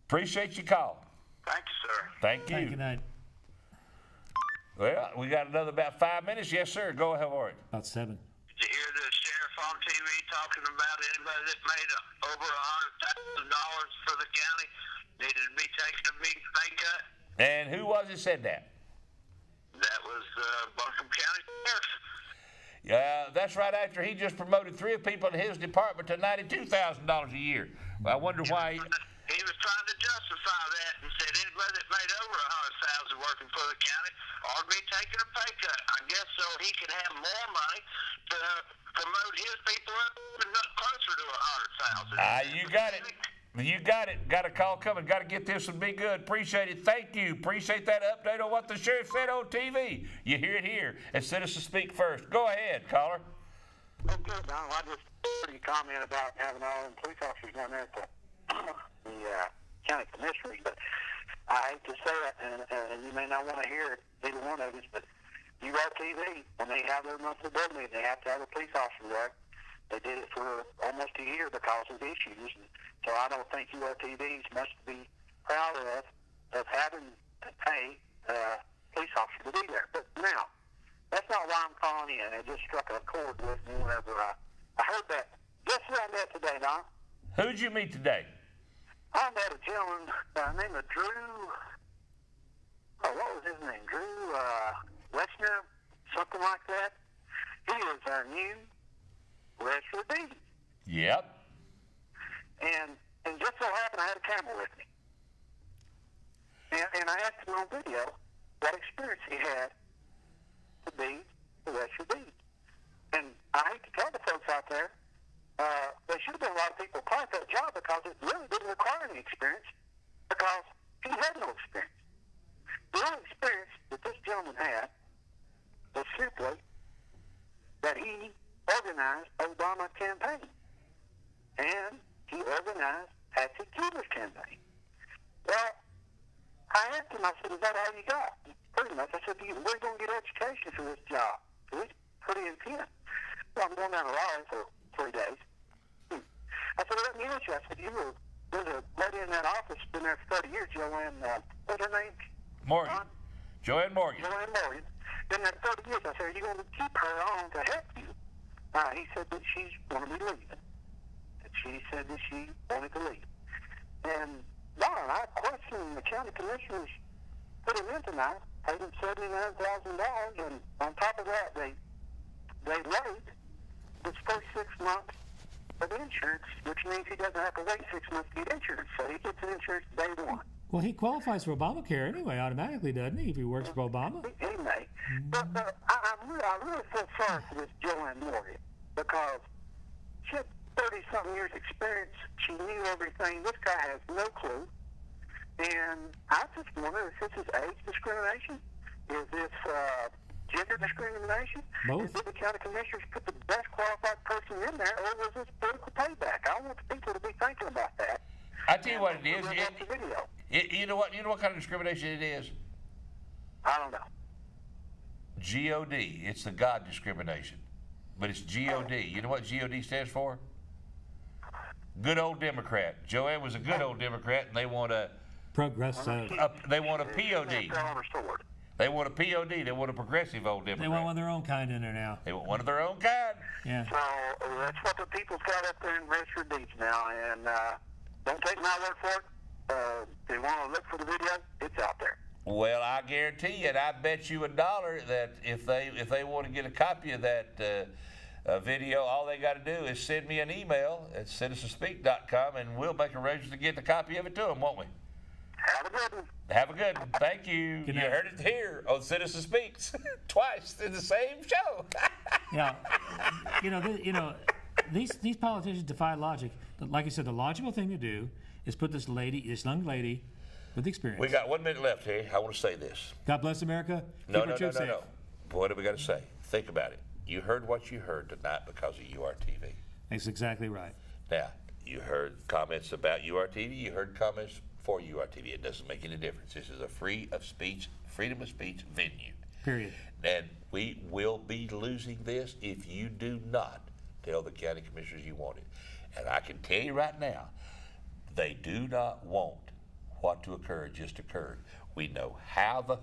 B: Appreciate your call.
E: Thank you, sir.
B: Thank you.
A: Good night.
B: Well, we got another about 5 minutes. Yes, sir. Go ahead for it.
A: About 7.
E: Did you hear the sheriff on TV talking about anybody that made over $100,000 for the county needed to be taking a big pay cut?
B: And who was it said that?
E: That was Buncombe County Sheriff.
B: Yeah, that's right after he just promoted 3 people in his department to $92,000 a year. Well, I wonder why.
E: He was trying to justify that and said anybody that made over $100,000 working for the county ought to be taking a pay cut. I guess so he could have more money to promote his people up and not closer to $100,000.
B: You got it. You got it. Got a call coming. Got to get this and be good. Appreciate it. Thank you. Appreciate that update on what the sheriff said on TV. You hear it here. And Citizens Speak First. Go ahead, caller.
C: Okay, Don. I just heard you comment about having all the police officers down there at the county commissioners, but I hate to say that, and you may not want to hear it, either one of us, but URTV, when they have their monthly board meeting, they have to have a police officer there. They did it for almost a year because of issues. And so I don't think URTVs must be proud of having to pay police officers to be there. But now, that's not why I'm calling in. It just struck a chord with me whenever I heard that. Guess who I met today, Don?
B: Who'd you meet today?
C: I met a gentleman by the name of Drew. Oh, what was his name? Drew Wessner, something like that. He is our new Register of Deeds.
B: Yep.
C: And just so happened I had a camera with me. And I asked him on video what experience he had to be the Register of Deeds. And I hate to tell the folks out there,
E: there should have been a lot of people applying for that job because it really didn't require any experience because he had no experience. The only experience that this gentleman had was simply that he organized Obama's campaign. And he organized Patsy Cuba's campaign. Well, I asked him, I said, is that all you got? Pretty much. I said, where are you going to get education for this job? So it's pretty intense. Well, I'm going down to Raleigh for 3 days. I said, let me ask you. I said, there's a lady in that office, been there for 30 years, Joanne, what's her name?
B: Morgan. Joanne Morgan.
E: Joanne Morgan. Been there 30 years. I said, are you going to keep her on to help you? He said that she's going to be leaving. And she said that she wanted to leave. And, darn, I questioned the county commissioners, put him in tonight, paid him $79,000, and on top of that, they waived his first 6 months of insurance, which means he doesn't have to wait 6 months to get insurance. So he gets insurance day one.
A: Well, he qualifies for Obamacare anyway, automatically, doesn't he, if he works for Obama?
E: He may. But I really feel sorry for this Joanne Morgan because she had 30-something years experience. She knew everything. This guy has no clue. And I just wonder if this is age discrimination? Is this gender discrimination?
A: Both.
E: Did the county commissioners put the best qualified person in there, or was this political payback? I want the people to be thinking about that.
B: I tell you what it is.
E: Watch the video.
B: You know what? You know what kind of discrimination it is?
E: I don't know.
B: G-O-D. It's the God discrimination, but it's G-O-D. You know what G-O-D stands for? Good old Democrat. Joanne was a good old Democrat, and they want a
A: Progressive.
B: they want a POD.
E: Fell on her sword.
B: They want a POD. They want a progressive old Democrat.
A: They want one of their own kind in there now.
B: They want one of their own kind.
A: Yeah.
E: So that's what the people's got up there in registered deeds now, and don't take my word for it. If you want to look for the video, it's out there.
B: Well, I guarantee you, and I bet you $1 that if they want to get a copy of that video, all they got to do is send me an email at citizenspeak.com, and we'll make arrangements to get the copy of it to them, won't we?
E: Have a good one.
B: Have a good one. Thank you.
A: Good
B: You
A: night.
B: heard it here on Citizen Speaks twice in the same show.
A: Yeah. These politicians defy logic. Like I said, the logical thing to do is put this young lady with experience.
B: We got 1 minute left here. I want to say this.
A: God bless America.
B: No.
A: Keep our troops safe.
B: What do we got to say? Think about it. You heard what you heard tonight because of URTV.
A: That's exactly right.
B: Now, you heard comments about URTV. You heard comments for URTV. It doesn't make any difference. This is a freedom of speech venue.
A: Period.
B: And we will be losing this if you do not tell the county commissioners you want it. And I can tell you right now, they do not want what to occur just occurred. We know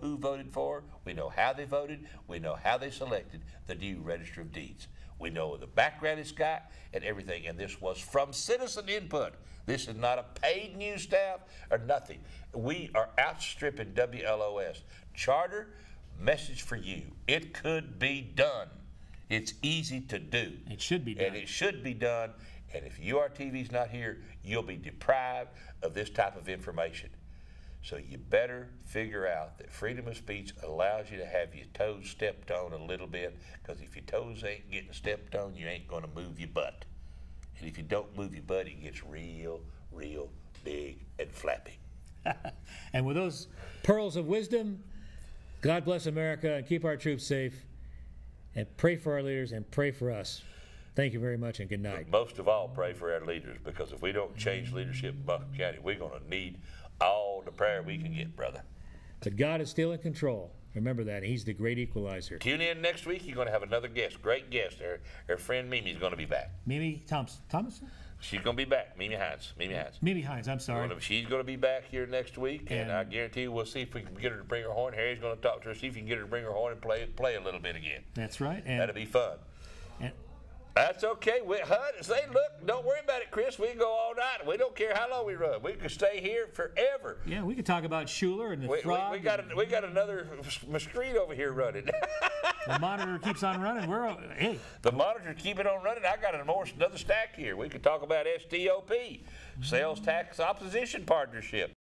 B: who voted for, we know how they voted, we know how they selected the new Register of Deeds. We know the background it's got and everything, and this was from citizen input. This is not a paid news staff or nothing. We are outstripping WLOS. Charter, message for you. It could be done. It's easy to do.
A: It should be done.
B: And it should be done. And if URTV's not here, you'll be deprived of this type of information. So you better figure out that freedom of speech allows you to have your toes stepped on a little bit, because if your toes ain't getting stepped on, you ain't going to move your butt. And if you don't move your butt, it gets real, real big and flappy.
A: And with those pearls of wisdom, God bless America and keep our troops safe. And pray for our leaders and pray for us. Thank you very much and good night.
B: Most of all, pray for our leaders, because if we don't change leadership in Buncombe County, we're going to need all the prayer we can get, brother.
A: But God is still in control. Remember that. He's the great equalizer.
B: Tune in next week. You're going to have another guest, great guest. Her friend Mimi's going to be back.
A: Mimi Thomason?
B: She's going to be back. Mimi Hines.
A: Mimi Hines, I'm sorry.
B: She's going to be back here next week, and
A: And-
B: I guarantee you we'll see if we can get her to bring her horn. Harry's going to talk to her, see if he can get her to bring her horn and play a little bit again.
A: That's right.
B: That'll be fun.
A: and
B: That's okay. Say, look, don't worry about it, Chris. We can go all night. We don't care how long we run. We can stay here forever.
A: yeah, we could talk about Schuler and the
B: We
A: frog.
B: got another street over here running.
A: The monitor keeps on running. Hey,
B: The monitor keep it on running. I got another stack here. We could talk about STOP, Sales Tax Opposition Partnership.